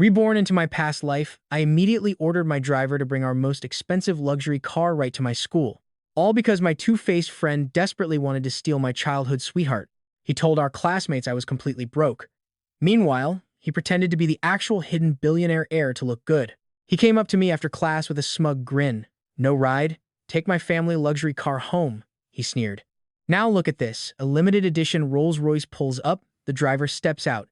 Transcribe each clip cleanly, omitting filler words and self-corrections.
Reborn into my past life, I immediately ordered my driver to bring our most expensive luxury car right to my school. All because my two-faced friend desperately wanted to steal my childhood sweetheart. He told our classmates I was completely broke. Meanwhile, he pretended to be the actual hidden billionaire heir to look good. He came up to me after class with a smug grin. "No ride? Take my family luxury car home," he sneered. Now look at this. A limited edition Rolls-Royce pulls up, the driver steps out,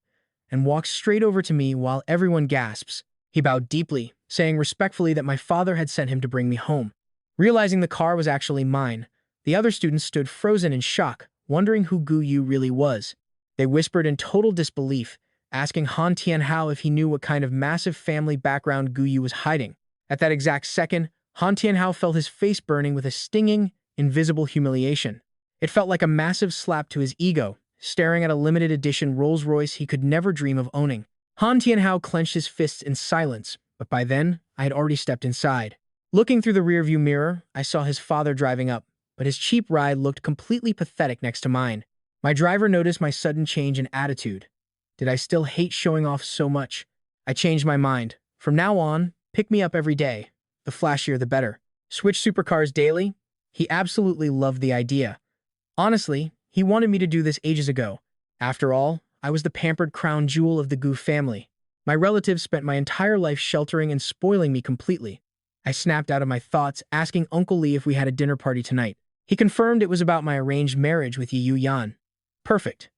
and walks straight over to me while everyone gasps. He bowed deeply, saying respectfully that my father had sent him to bring me home. Realizing the car was actually mine, the other students stood frozen in shock, wondering who Gu Yu really was. They whispered in total disbelief, asking Han Tianhao if he knew what kind of massive family background Gu Yu was hiding. At that exact second, Han Tianhao felt his face burning with a stinging, invisible humiliation. It felt like a massive slap to his ego, staring at a limited edition Rolls-Royce he could never dream of owning. Han Tianhao clenched his fists in silence, but by then, I had already stepped inside. Looking through the rearview mirror, I saw his father driving up, but his cheap ride looked completely pathetic next to mine. My driver noticed my sudden change in attitude. Did I still hate showing off so much? I changed my mind. From now on, pick me up every day. The flashier the better. Switch supercars daily? He absolutely loved the idea. Honestly, he wanted me to do this ages ago. After all, I was the pampered crown jewel of the Gu family. My relatives spent my entire life sheltering and spoiling me completely. I snapped out of my thoughts, asking Uncle Lee if we had a dinner party tonight. He confirmed it was about my arranged marriage with Yi Yan. Perfect.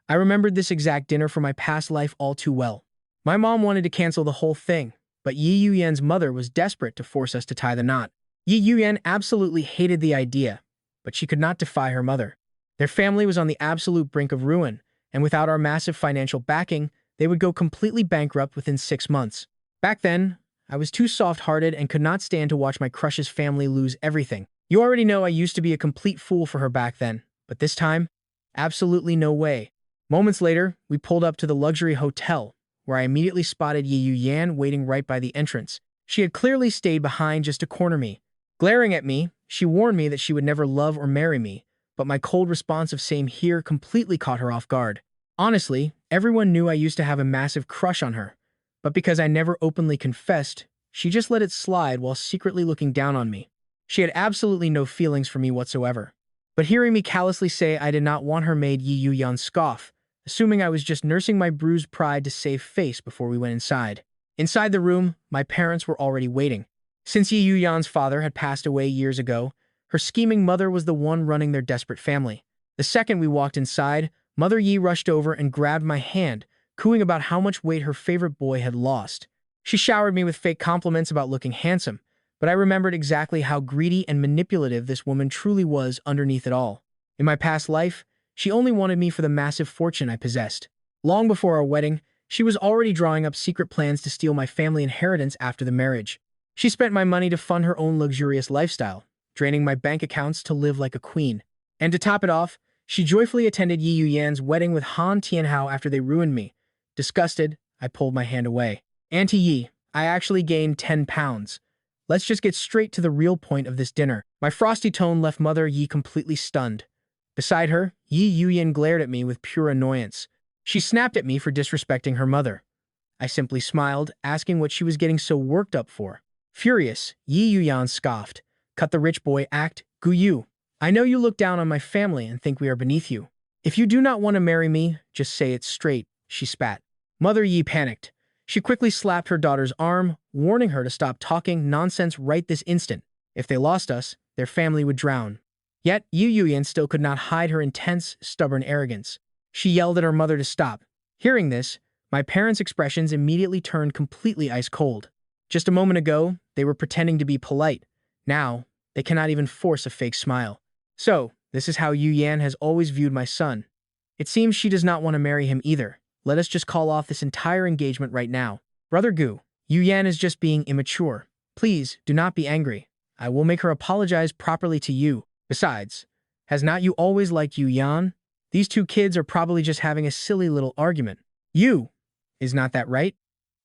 I remembered this exact dinner from my past life all too well. My mom wanted to cancel the whole thing, but Yi Yan's mother was desperate to force us to tie the knot. Yi Yan absolutely hated the idea, but she could not defy her mother. Their family was on the absolute brink of ruin, and without our massive financial backing, they would go completely bankrupt within 6 months. Back then, I was too soft-hearted and could not stand to watch my crush's family lose everything. You already know I used to be a complete fool for her back then, but this time, absolutely no way. Moments later, we pulled up to the luxury hotel, where I immediately spotted Yi Yan waiting right by the entrance. She had clearly stayed behind just to corner me. Glaring at me, she warned me that she would never love or marry me, but my cold response of "same here" completely caught her off guard. Honestly, everyone knew I used to have a massive crush on her, but because I never openly confessed, she just let it slide while secretly looking down on me. She had absolutely no feelings for me whatsoever. But hearing me callously say I did not want her made Yi Yan scoff, assuming I was just nursing my bruised pride to save face before we went inside. Inside the room, my parents were already waiting. Since Yi Yan's father had passed away years ago, her scheming mother was the one running their desperate family. The second we walked inside, Mother Yi rushed over and grabbed my hand, cooing about how much weight her favorite boy had lost. She showered me with fake compliments about looking handsome, but I remembered exactly how greedy and manipulative this woman truly was underneath it all. In my past life, she only wanted me for the massive fortune I possessed. Long before our wedding, she was already drawing up secret plans to steal my family inheritance after the marriage. She spent my money to fund her own luxurious lifestyle, draining my bank accounts to live like a queen. And to top it off, she joyfully attended Yi Yan's wedding with Han Tianhao after they ruined me. Disgusted, I pulled my hand away. "Auntie Yi, I actually gained 10 pounds. Let's just get straight to the real point of this dinner." My frosty tone left Mother Yi completely stunned. Beside her, Yi Yan glared at me with pure annoyance. She snapped at me for disrespecting her mother. I simply smiled, asking what she was getting so worked up for. Furious, Yi Yan scoffed. "Cut the rich boy act, Gu Yu. I know you look down on my family and think we are beneath you. If you do not want to marry me, just say it straight," she spat. Mother Yi panicked. She quickly slapped her daughter's arm, warning her to stop talking nonsense right this instant. If they lost us, their family would drown. Yet, Yi Yan still could not hide her intense, stubborn arrogance. She yelled at her mother to stop. Hearing this, my parents' expressions immediately turned completely ice cold. Just a moment ago, they were pretending to be polite. Now, they cannot even force a fake smile. So, this is how Yi Yan has always viewed my son. It seems she does not want to marry him either. Let us just call off this entire engagement right now. Brother Gu, Yi Yan is just being immature. Please, do not be angry. I will make her apologize properly to you. Besides, has not you always liked Yi Yan? These two kids are probably just having a silly little argument. You, is not that right?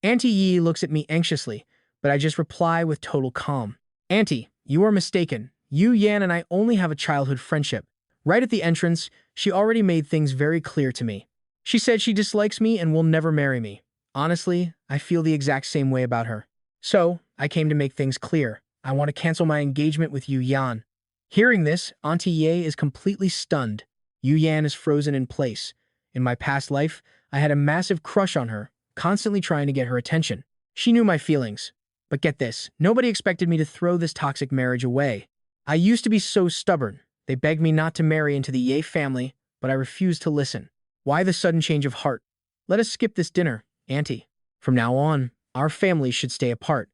Auntie Yi looks at me anxiously, but I just reply with total calm. Auntie, you are mistaken. Yi Yan and I only have a childhood friendship. Right at the entrance, she already made things very clear to me. She said she dislikes me and will never marry me. Honestly, I feel the exact same way about her. So, I came to make things clear. I want to cancel my engagement with Yu Yan. Hearing this, Auntie Ye is completely stunned. Yu Yan is frozen in place. In my past life, I had a massive crush on her, constantly trying to get her attention. She knew my feelings. But get this, nobody expected me to throw this toxic marriage away. I used to be so stubborn. They begged me not to marry into the Ye family, but I refused to listen. Why the sudden change of heart? Let us skip this dinner, Auntie. From now on, our families should stay apart.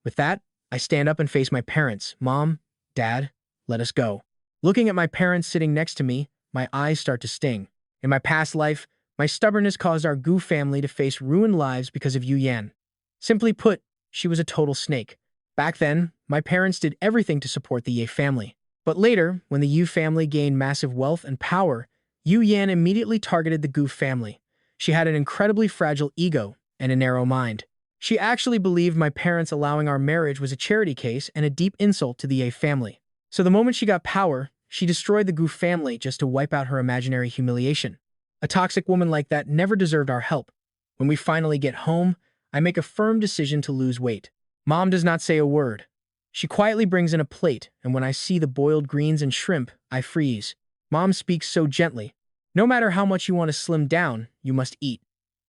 With that, I stand up and face my parents. Mom, Dad, let us go. Looking at my parents sitting next to me, my eyes start to sting. In my past life, my stubbornness caused our Gu family to face ruined lives because of Yu Yan. Simply put, she was a total snake. Back then, my parents did everything to support the Ye family. But later, when the Yu family gained massive wealth and power, Yu Yan immediately targeted the Gu family. She had an incredibly fragile ego and a narrow mind. She actually believed my parents allowing our marriage was a charity case and a deep insult to the Ye family. So the moment she got power, she destroyed the Gu family just to wipe out her imaginary humiliation. A toxic woman like that never deserved our help. When we finally get home, I make a firm decision to lose weight. Mom does not say a word. She quietly brings in a plate, and when I see the boiled greens and shrimp, I freeze. Mom speaks so gently. No matter how much you want to slim down, you must eat.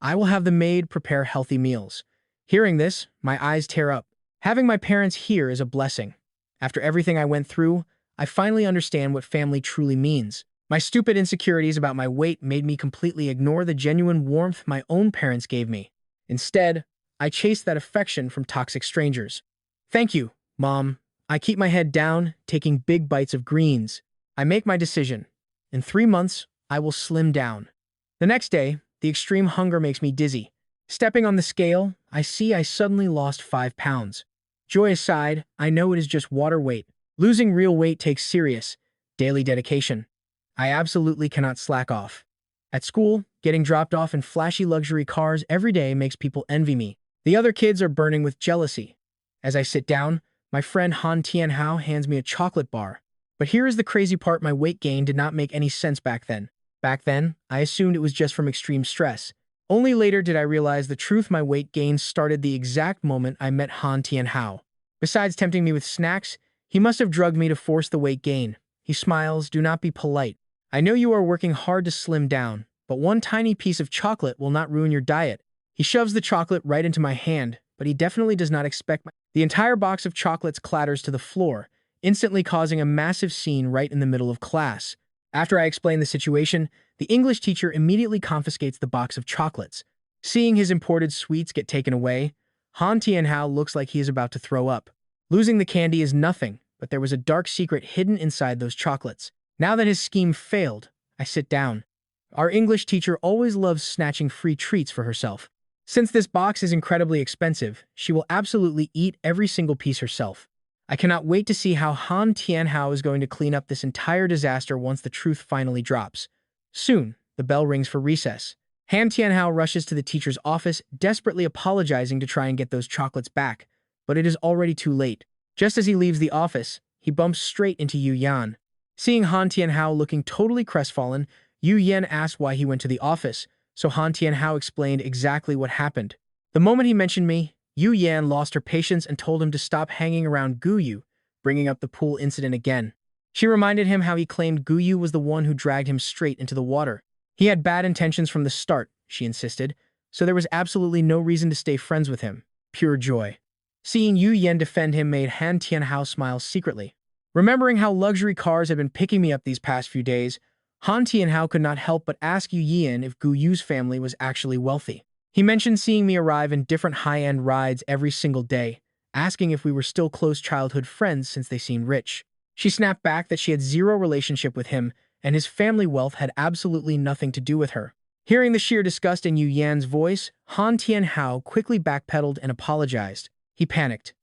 I will have the maid prepare healthy meals. Hearing this, my eyes tear up. Having my parents here is a blessing. After everything I went through, I finally understand what family truly means. My stupid insecurities about my weight made me completely ignore the genuine warmth my own parents gave me. Instead, I chased that affection from toxic strangers. Thank you, Mom. I keep my head down, taking big bites of greens. I make my decision. In 3 months, I will slim down. The next day, the extreme hunger makes me dizzy. Stepping on the scale, I see I suddenly lost 5 pounds. Joy aside, I know it is just water weight. Losing real weight takes serious, daily dedication. I absolutely cannot slack off. At school, getting dropped off in flashy luxury cars every day makes people envy me. The other kids are burning with jealousy. As I sit down, my friend Han Tianhao hands me a chocolate bar. But here is the crazy part: my weight gain did not make any sense back then. Back then, I assumed it was just from extreme stress. Only later did I realize the truth: my weight gain started the exact moment I met Han Tianhao. Besides tempting me with snacks, he must have drugged me to force the weight gain. He smiles. Do not be polite. I know you are working hard to slim down, but one tiny piece of chocolate will not ruin your diet. He shoves the chocolate right into my hand, but he definitely does not expect The entire box of chocolates clatters to the floor, instantly causing a massive scene right in the middle of class. After I explain the situation, the English teacher immediately confiscates the box of chocolates. Seeing his imported sweets get taken away, Han Tianhao looks like he is about to throw up. Losing the candy is nothing, but there was a dark secret hidden inside those chocolates. Now that his scheme failed, I sit down. Our English teacher always loves snatching free treats for herself. Since this box is incredibly expensive, she will absolutely eat every single piece herself. I cannot wait to see how Han Tianhao is going to clean up this entire disaster once the truth finally drops. Soon, the bell rings for recess. Han Tianhao rushes to the teacher's office, desperately apologizing to try and get those chocolates back, but it is already too late. Just as he leaves the office, he bumps straight into Yu Yan. Seeing Han Tianhao looking totally crestfallen, Yu Yan asked why he went to the office, so Han Tianhao explained exactly what happened. The moment he mentioned me, Yu Yan lost her patience and told him to stop hanging around Guyu, bringing up the pool incident again. She reminded him how he claimed Guyu was the one who dragged him straight into the water. He had bad intentions from the start, she insisted, so there was absolutely no reason to stay friends with him. Pure joy. Seeing Yu Yan defend him made Han Tianhao smile secretly. Remembering how luxury cars had been picking me up these past few days, Han Tianhao could not help but ask Yu Yan if Gu Yu's family was actually wealthy. He mentioned seeing me arrive in different high-end rides every single day, asking if we were still close childhood friends since they seemed rich. She snapped back that she had zero relationship with him, and his family wealth had absolutely nothing to do with her. Hearing the sheer disgust in Yu Yan's voice, Han Tianhao quickly backpedaled and apologized. He panicked.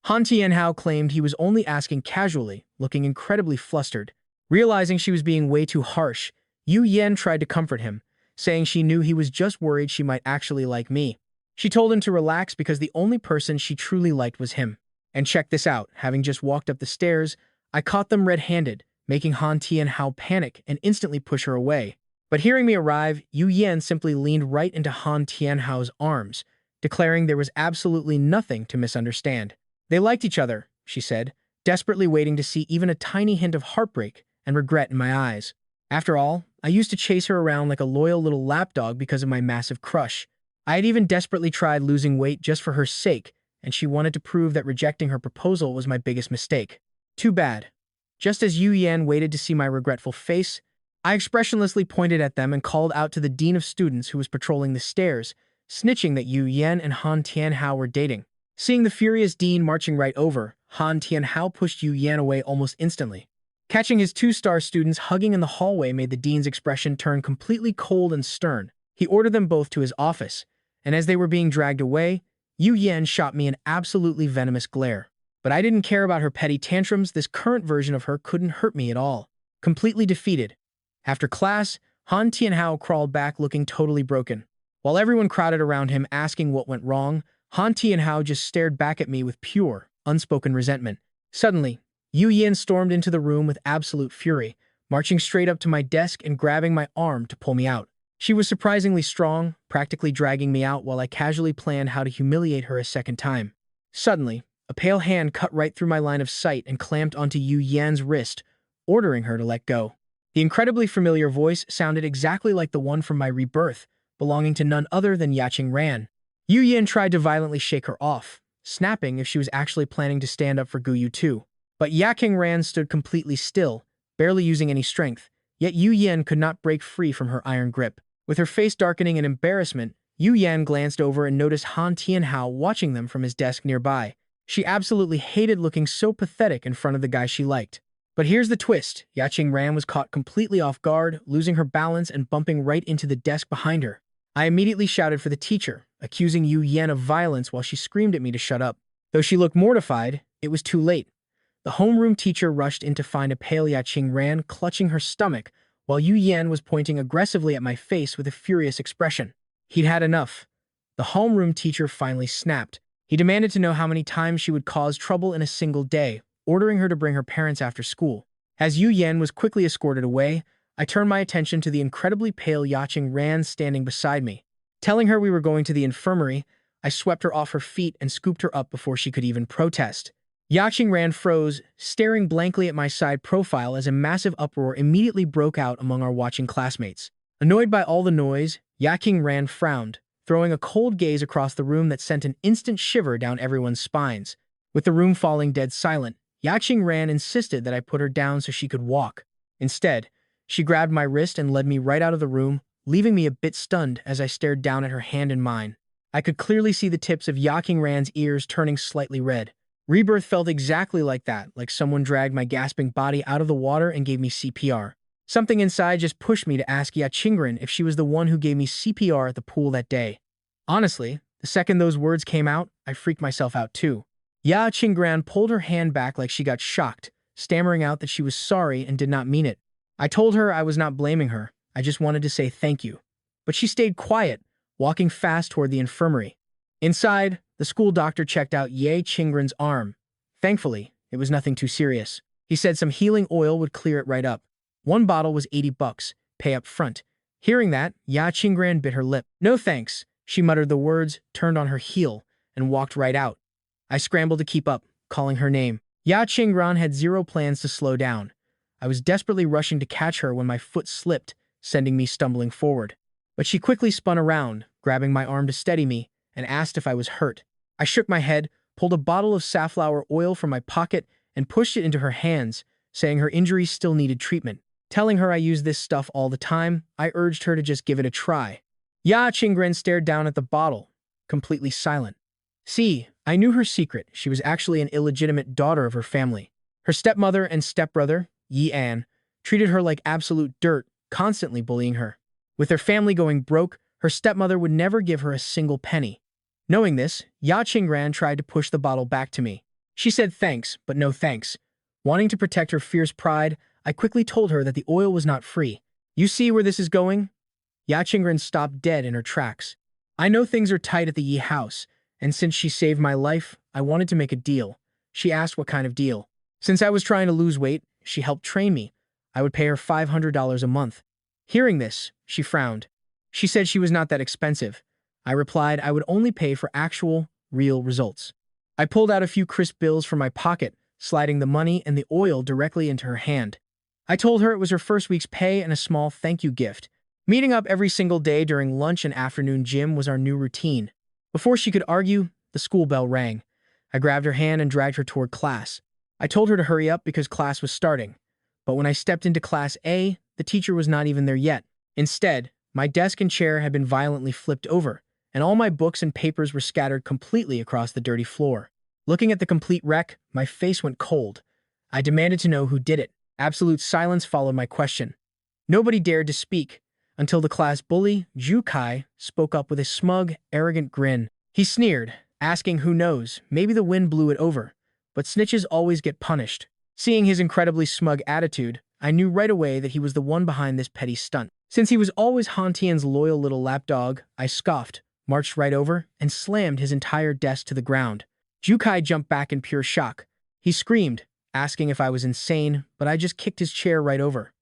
Han Tianhao claimed he was only asking casually, looking incredibly flustered. Realizing she was being way too harsh, Yu Yan tried to comfort him, saying she knew he was just worried she might actually like me. She told him to relax because the only person she truly liked was him. And check this out, having just walked up the stairs, I caught them red-handed, making Han Tianhao panic and instantly push her away. But hearing me arrive, Yu Yan simply leaned right into Han Tianhao's arms, declaring there was absolutely nothing to misunderstand. They liked each other, she said, desperately waiting to see even a tiny hint of heartbreak and regret in my eyes. After all, I used to chase her around like a loyal little lapdog because of my massive crush. I had even desperately tried losing weight just for her sake, and she wanted to prove that rejecting her proposal was my biggest mistake. Too bad. Just as Yu Yan waited to see my regretful face, I expressionlessly pointed at them and called out to the dean of students who was patrolling the stairs, snitching that Yu Yan and Han Tianhao were dating. Seeing the furious dean marching right over, Han Tianhao pushed Yu Yan away almost instantly. Catching his two-star students hugging in the hallway made the dean's expression turn completely cold and stern. He ordered them both to his office, and as they were being dragged away, Yu Yan shot me an absolutely venomous glare. But I didn't care about her petty tantrums. This current version of her couldn't hurt me at all. Completely defeated. After class, Han Tianhao crawled back looking totally broken. While everyone crowded around him asking what went wrong, Han Tianhao just stared back at me with pure, unspoken resentment. Suddenly, Yu Yan stormed into the room with absolute fury, marching straight up to my desk and grabbing my arm to pull me out. She was surprisingly strong, practically dragging me out while I casually planned how to humiliate her a second time. Suddenly, a pale hand cut right through my line of sight and clamped onto Yu Yan's wrist, ordering her to let go. The incredibly familiar voice sounded exactly like the one from my Rebirth, belonging to none other than Yaqing Ran. Yu Yan tried to violently shake her off, snapping if she was actually planning to stand up for Guyu too. But Yaqing Ran stood completely still, barely using any strength, yet Yu Yan could not break free from her iron grip. With her face darkening in embarrassment, Yu Yan glanced over and noticed Han Tianhao watching them from his desk nearby. She absolutely hated looking so pathetic in front of the guy she liked. But here's the twist. Yaqing Ran was caught completely off guard, losing her balance and bumping right into the desk behind her. I immediately shouted for the teacher, accusing Yu Yan of violence while she screamed at me to shut up. Though she looked mortified, it was too late. The homeroom teacher rushed in to find a pale Yaqing Ran clutching her stomach, while Yu Yan was pointing aggressively at my face with a furious expression. He'd had enough. The homeroom teacher finally snapped. He demanded to know how many times she would cause trouble in a single day, ordering her to bring her parents after school. As Yu Yan was quickly escorted away, I turned my attention to the incredibly pale Yaqing Ran standing beside me. Telling her we were going to the infirmary, I swept her off her feet and scooped her up before she could even protest. Yaqing Ran froze, staring blankly at my side profile as a massive uproar immediately broke out among our watching classmates. Annoyed by all the noise, Yaqing Ran frowned, throwing a cold gaze across the room that sent an instant shiver down everyone's spines. With the room falling dead silent, Yaqing Ran insisted that I put her down so she could walk. Instead, she grabbed my wrist and led me right out of the room, leaving me a bit stunned as I stared down at her hand in mine. I could clearly see the tips of Yaqing Ran's ears turning slightly red. Rebirth felt exactly like that, like someone dragged my gasping body out of the water and gave me CPR. Something inside just pushed me to ask Yaqing if she was the one who gave me CPR at the pool that day. Honestly, the second those words came out, I freaked myself out too. Yaqing pulled her hand back like she got shocked, stammering out that she was sorry and did not mean it. I told her I was not blaming her, I just wanted to say thank you. But she stayed quiet, walking fast toward the infirmary. Inside, the school doctor checked out Yaqing's arm. Thankfully, it was nothing too serious. He said some healing oil would clear it right up. One bottle was $80, pay up front. Hearing that, Yaqing bit her lip. No thanks, she muttered the words, turned on her heel, and walked right out. I scrambled to keep up, calling her name. Yaqing had zero plans to slow down. I was desperately rushing to catch her when my foot slipped, sending me stumbling forward. But she quickly spun around, grabbing my arm to steady me, and asked if I was hurt. I shook my head, pulled a bottle of safflower oil from my pocket, and pushed it into her hands, saying her injury still needed treatment. Telling her I use this stuff all the time, I urged her to just give it a try. Yaqing stared down at the bottle, completely silent. See, I knew her secret. She was actually an illegitimate daughter of her family. Her stepmother and stepbrother, Yi An, treated her like absolute dirt, constantly bullying her. With their family going broke, her stepmother would never give her a single penny. Knowing this, Yaqing tried to push the bottle back to me. She said thanks, but no thanks. Wanting to protect her fierce pride, I quickly told her that the oil was not free. You see where this is going? Yaqing stopped dead in her tracks. I know things are tight at the Yi house, and since she saved my life, I wanted to make a deal. She asked what kind of deal. Since I was trying to lose weight, she helped train me. I would pay her $500 a month. Hearing this, she frowned. She said she was not that expensive. I replied I would only pay for actual, real results. I pulled out a few crisp bills from my pocket, sliding the money and the oil directly into her hand. I told her it was her first week's pay and a small thank you gift. Meeting up every single day during lunch and afternoon gym was our new routine. Before she could argue, the school bell rang. I grabbed her hand and dragged her toward class. I told her to hurry up because class was starting. But when I stepped into Class A, the teacher was not even there yet. Instead, my desk and chair had been violently flipped over, and all my books and papers were scattered completely across the dirty floor. Looking at the complete wreck, my face went cold. I demanded to know who did it. Absolute silence followed my question. Nobody dared to speak, until the class bully, Jukai, spoke up with a smug, arrogant grin. He sneered, asking who knows, maybe the wind blew it over. But snitches always get punished. Seeing his incredibly smug attitude, I knew right away that he was the one behind this petty stunt. Since he was always Han Tian's loyal little lapdog, I scoffed, marched right over, and slammed his entire desk to the ground. Jukai jumped back in pure shock. He screamed, asking if I was insane, but I just kicked his chair right over.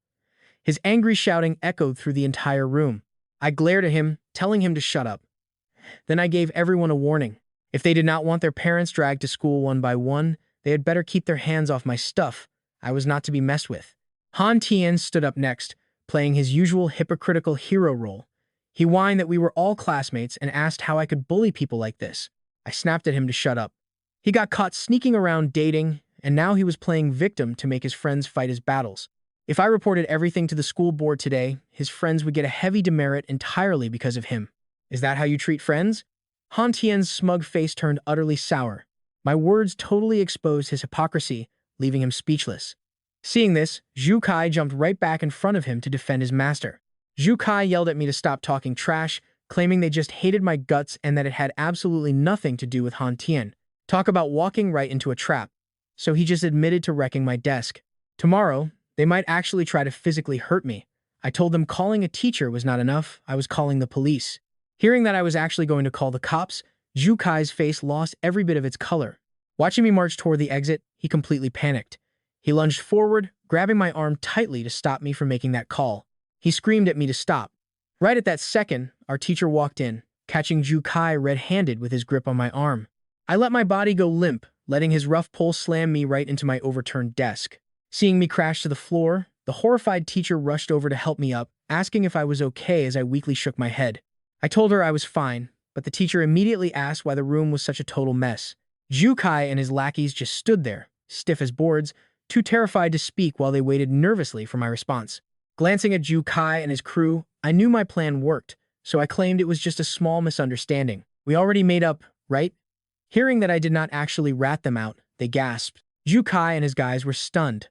His angry shouting echoed through the entire room. I glared at him, telling him to shut up. Then I gave everyone a warning. If they did not want their parents dragged to school one by one, they had better keep their hands off my stuff. I was not to be messed with. Han Tian stood up next, playing his usual hypocritical hero role. He whined that we were all classmates and asked how I could bully people like this. I snapped at him to shut up. He got caught sneaking around dating, and now he was playing victim to make his friends fight his battles. If I reported everything to the school board today, his friends would get a heavy demerit entirely because of him. Is that how you treat friends? Han Tian's smug face turned utterly sour. My words totally exposed his hypocrisy, leaving him speechless. Seeing this, Zhu Kai jumped right back in front of him to defend his master. Zhu Kai yelled at me to stop talking trash, claiming they just hated my guts and that it had absolutely nothing to do with Han Tian. Talk about walking right into a trap. So he just admitted to wrecking my desk. Tomorrow, they might actually try to physically hurt me. I told them calling a teacher was not enough, I was calling the police. Hearing that I was actually going to call the cops, Zhu Kai's face lost every bit of its color. Watching me march toward the exit, he completely panicked. He lunged forward, grabbing my arm tightly to stop me from making that call. He screamed at me to stop. Right at that second, our teacher walked in, catching Zhu Kai red-handed with his grip on my arm. I let my body go limp, letting his rough pull slam me right into my overturned desk. Seeing me crash to the floor, the horrified teacher rushed over to help me up, asking if I was okay as I weakly shook my head. I told her I was fine, but the teacher immediately asked why the room was such a total mess. Zhu Kai and his lackeys just stood there, stiff as boards, too terrified to speak while they waited nervously for my response. Glancing at Zhu Kai and his crew, I knew my plan worked, so I claimed it was just a small misunderstanding. We already made up, right? Hearing that I did not actually rat them out, they gasped. Zhu Kai and his guys were stunned.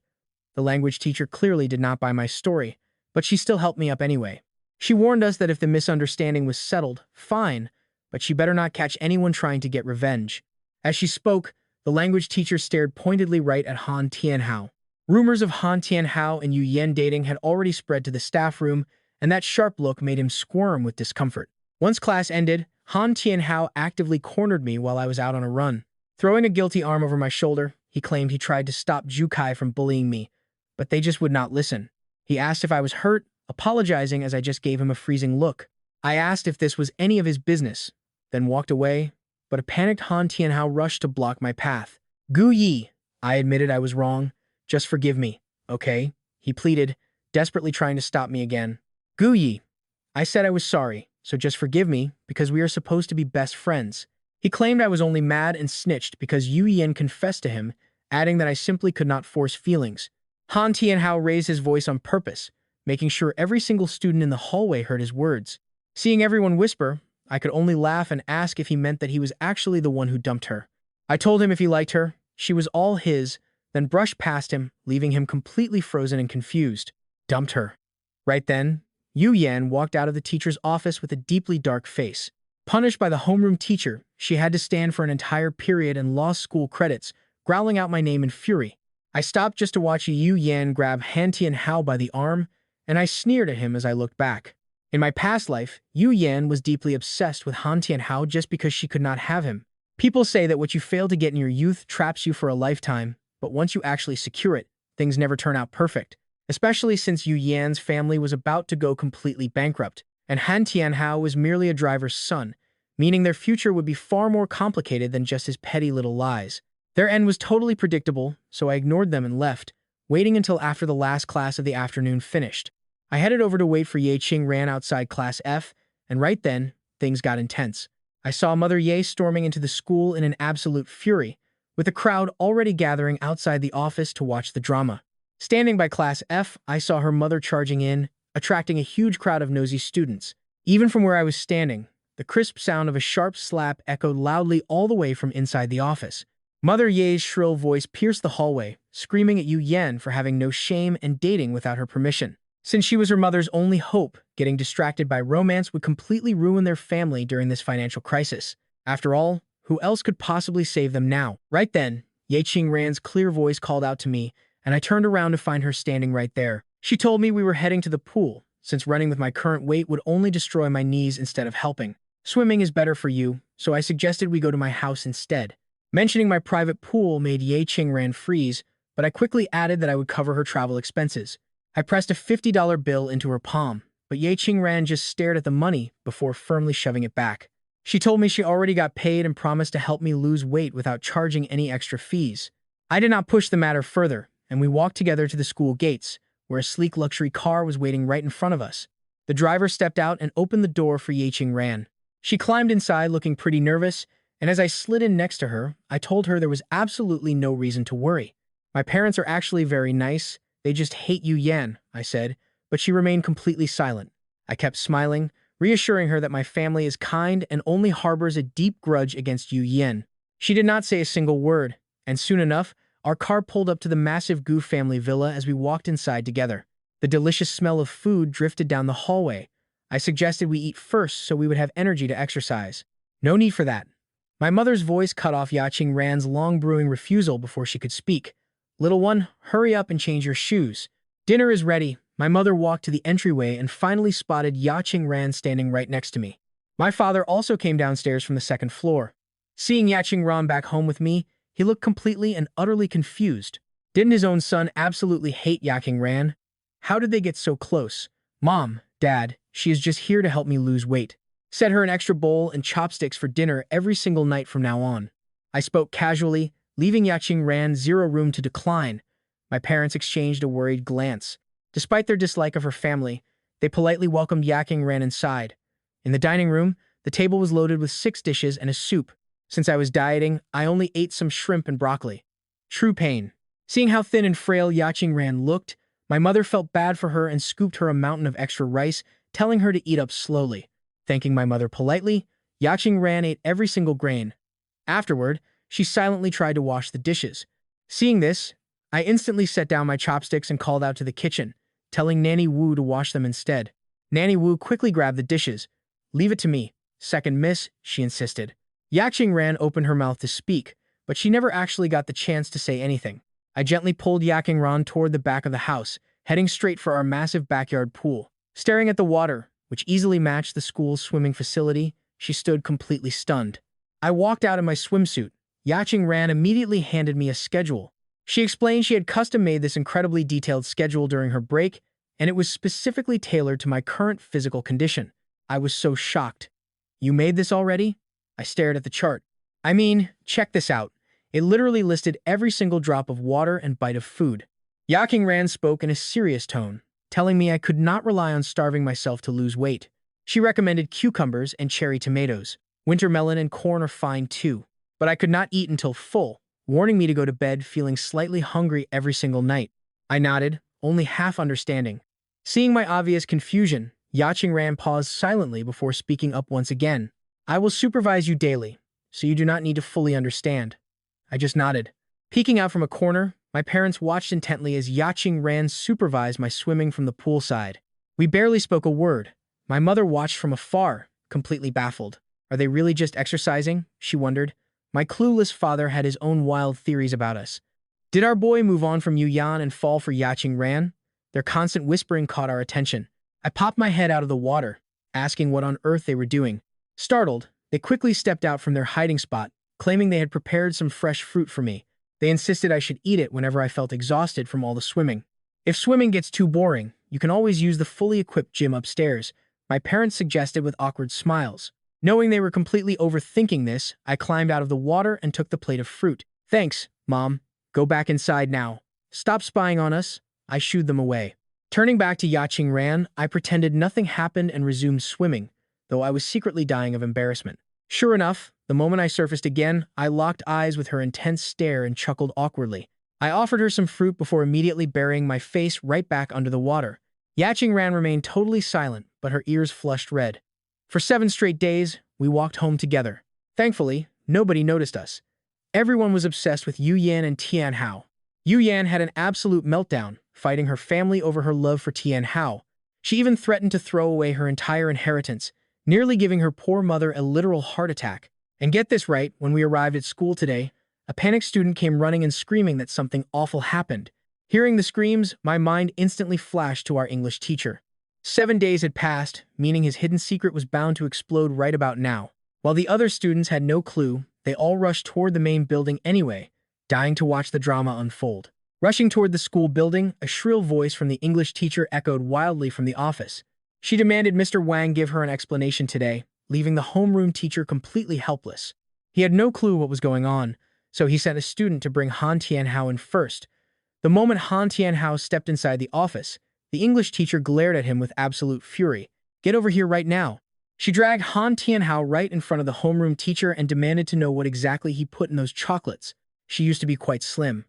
The language teacher clearly did not buy my story, but she still helped me up anyway. She warned us that if the misunderstanding was settled, fine, but she better not catch anyone trying to get revenge. As she spoke, the language teacher stared pointedly right at Han Tianhao. Rumors of Han Tianhao and Yu Yan dating had already spread to the staff room, and that sharp look made him squirm with discomfort. Once class ended, Han Tianhao actively cornered me while I was out on a run. Throwing a guilty arm over my shoulder, he claimed he tried to stop Zhu Kai from bullying me, but they just would not listen. He asked if I was hurt, apologizing as I just gave him a freezing look. I asked if this was any of his business, then walked away, but a panicked Han Tianhao rushed to block my path. Gu Yi, I admitted I was wrong. Just forgive me, okay? He pleaded, desperately trying to stop me again. Gu Yi, I said I was sorry, so just forgive me because we are supposed to be best friends. He claimed I was only mad and snitched because Yu Yan confessed to him, adding that I simply could not force feelings. Han Tianhao raised his voice on purpose, making sure every single student in the hallway heard his words. Seeing everyone whisper, I could only laugh and ask if he meant that he was actually the one who dumped her. I told him if he liked her, she was all his, then brushed past him, leaving him completely frozen and confused. Dumped her. Right then, Yu Yan walked out of the teacher's office with a deeply dark face. Punished by the homeroom teacher, she had to stand for an entire period and lost school credits, growling out my name in fury. I stopped just to watch Yu Yan grab Han Tianhao by the arm, and I sneered at him as I looked back. In my past life, Yu Yan was deeply obsessed with Han Tianhao just because she could not have him. People say that what you fail to get in your youth traps you for a lifetime, but once you actually secure it, things never turn out perfect, especially since Yu Yan's family was about to go completely bankrupt, and Han Tianhao was merely a driver's son, meaning their future would be far more complicated than just his petty little lies. Their end was totally predictable, so I ignored them and left, waiting until after the last class of the afternoon finished. I headed over to wait for Ye Qingran outside Class F, and right then, things got intense. I saw Mother Ye storming into the school in an absolute fury, with a crowd already gathering outside the office to watch the drama. Standing by Class F, I saw her mother charging in, attracting a huge crowd of nosy students. Even from where I was standing, the crisp sound of a sharp slap echoed loudly all the way from inside the office. Mother Ye's shrill voice pierced the hallway, screaming at Yu Yan for having no shame and dating without her permission. Since she was her mother's only hope, getting distracted by romance would completely ruin their family during this financial crisis. After all, who else could possibly save them now? Right then, Ye Qingran's clear voice called out to me, and I turned around to find her standing right there. She told me we were heading to the pool, since running with my current weight would only destroy my knees instead of helping. Swimming is better for you, so I suggested we go to my house instead. Mentioning my private pool made Ye Qingran freeze, but I quickly added that I would cover her travel expenses. I pressed a $50 bill into her palm, but Ye Qingran just stared at the money before firmly shoving it back. She told me she already got paid and promised to help me lose weight without charging any extra fees. I did not push the matter further, and we walked together to the school gates, where a sleek luxury car was waiting right in front of us. The driver stepped out and opened the door for Ye Qingran. She climbed inside looking pretty nervous, and as I slid in next to her, I told her there was absolutely no reason to worry. My parents are actually very nice. They just hate Yu Yan, I said, but she remained completely silent. I kept smiling, reassuring her that my family is kind and only harbors a deep grudge against Yu Yan. She did not say a single word, and soon enough, our car pulled up to the massive Gu family villa as we walked inside together. The delicious smell of food drifted down the hallway. I suggested we eat first so we would have energy to exercise. No need for that. My mother's voice cut off Ya Qingran's long brewing refusal before she could speak. Little one, hurry up and change your shoes. Dinner is ready. My mother walked to the entryway and finally spotted Ya Qingran standing right next to me. My father also came downstairs from the second floor. Seeing Ya Qingran back home with me, he looked completely and utterly confused. Didn't his own son absolutely hate Ya Qingran? How did they get so close? Mom, Dad, she is just here to help me lose weight. Set her an extra bowl and chopsticks for dinner every single night from now on. I spoke casually, leaving Ya Qingran zero room to decline. My parents exchanged a worried glance. Despite their dislike of her family, they politely welcomed Ya Qingran inside. In the dining room, the table was loaded with 6 dishes and a soup. Since I was dieting, I only ate some shrimp and broccoli. True pain. Seeing how thin and frail Ya Qingran looked, my mother felt bad for her and scooped her a mountain of extra rice, telling her to eat up slowly. Thanking my mother politely, Ya Qingran ate every single grain. Afterward, she silently tried to wash the dishes. Seeing this, I instantly set down my chopsticks and called out to the kitchen, telling Nanny Wu to wash them instead. Nanny Wu quickly grabbed the dishes. Leave it to me. Second miss, she insisted. Ya Qingran opened her mouth to speak, but she never actually got the chance to say anything. I gently pulled Ya Qingran toward the back of the house, heading straight for our massive backyard pool. Staring at the water, which easily matched the school's swimming facility, she stood completely stunned. I walked out in my swimsuit. Ya Qingran immediately handed me a schedule. She explained she had custom-made this incredibly detailed schedule during her break, and it was specifically tailored to my current physical condition. I was so shocked. You made this already? I stared at the chart. I mean, check this out. It literally listed every single drop of water and bite of food. Ya Qingran spoke in a serious tone, telling me I could not rely on starving myself to lose weight. She recommended cucumbers and cherry tomatoes. Winter melon and corn are fine too. But I could not eat until full, warning me to go to bed feeling slightly hungry every single night. I nodded, only half understanding. Seeing my obvious confusion, Ya Qingran paused silently before speaking up once again. I will supervise you daily, so you do not need to fully understand. I just nodded. Peeking out from a corner, my parents watched intently as Ya Qingran supervised my swimming from the poolside. We barely spoke a word. My mother watched from afar, completely baffled. Are they really just exercising? She wondered. My clueless father had his own wild theories about us. Did our boy move on from Yu Yan and fall for Ya Qingran? Their constant whispering caught our attention. I popped my head out of the water, asking what on earth they were doing. Startled, they quickly stepped out from their hiding spot, claiming they had prepared some fresh fruit for me. They insisted I should eat it whenever I felt exhausted from all the swimming. If swimming gets too boring, you can always use the fully equipped gym upstairs, my parents suggested with awkward smiles. Knowing they were completely overthinking this, I climbed out of the water and took the plate of fruit. Thanks, Mom. Go back inside now. Stop spying on us. I shooed them away. Turning back to Yaqing Ran, I pretended nothing happened and resumed swimming, though I was secretly dying of embarrassment. Sure enough, the moment I surfaced again, I locked eyes with her intense stare and chuckled awkwardly. I offered her some fruit before immediately burying my face right back under the water. Yaqing Ran remained totally silent, but her ears flushed red. For 7 straight days, we walked home together. Thankfully, nobody noticed us. Everyone was obsessed with Yu Yan and Tian Hao. Yu Yan had an absolute meltdown, fighting her family over her love for Tian Hao. She even threatened to throw away her entire inheritance, nearly giving her poor mother a literal heart attack. And get this right, when we arrived at school today, a panicked student came running and screaming that something awful happened. Hearing the screams, my mind instantly flashed to our English teacher. 7 days had passed, meaning his hidden secret was bound to explode right about now. While the other students had no clue, they all rushed toward the main building anyway, dying to watch the drama unfold. Rushing toward the school building, a shrill voice from the English teacher echoed wildly from the office. She demanded Mr. Wang give her an explanation today, leaving the homeroom teacher completely helpless. He had no clue what was going on, so he sent a student to bring Han Tianhao in first. The moment Han Tianhao stepped inside the office, the English teacher glared at him with absolute fury. "Get over here right now." She dragged Han Tianhao right in front of the homeroom teacher and demanded to know what exactly he put in those chocolates. She used to be quite slim.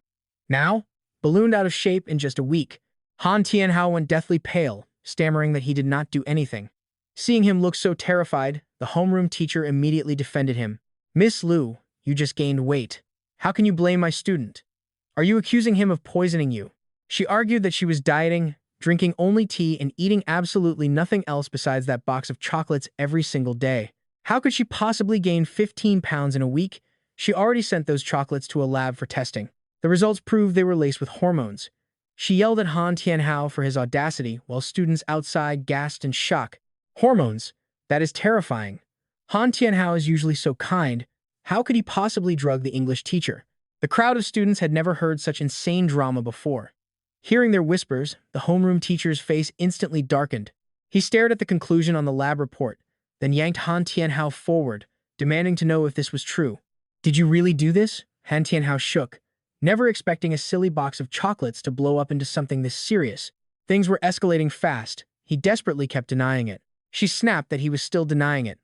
Now, ballooned out of shape in just a week, Han Tianhao went deathly pale, stammering that he did not do anything. Seeing him look so terrified, the homeroom teacher immediately defended him. "Miss Liu, you just gained weight. How can you blame my student? Are you accusing him of poisoning you?" She argued that she was dieting, drinking only tea and eating absolutely nothing else besides that box of chocolates every single day. How could she possibly gain 15 pounds in a week? She already sent those chocolates to a lab for testing. The results proved they were laced with hormones. She yelled at Han Tianhao for his audacity, while students outside gasped in shock. Hormones? That is terrifying. Han Tianhao is usually so kind. How could he possibly drug the English teacher? The crowd of students had never heard such insane drama before. Hearing their whispers, the homeroom teacher's face instantly darkened. He stared at the conclusion on the lab report, then yanked Han Tianhao forward, demanding to know if this was true. "Did you really do this?" Han Tianhao shook, never expecting a silly box of chocolates to blow up into something this serious. Things were escalating fast. He desperately kept denying it. She snapped that he was still denying it.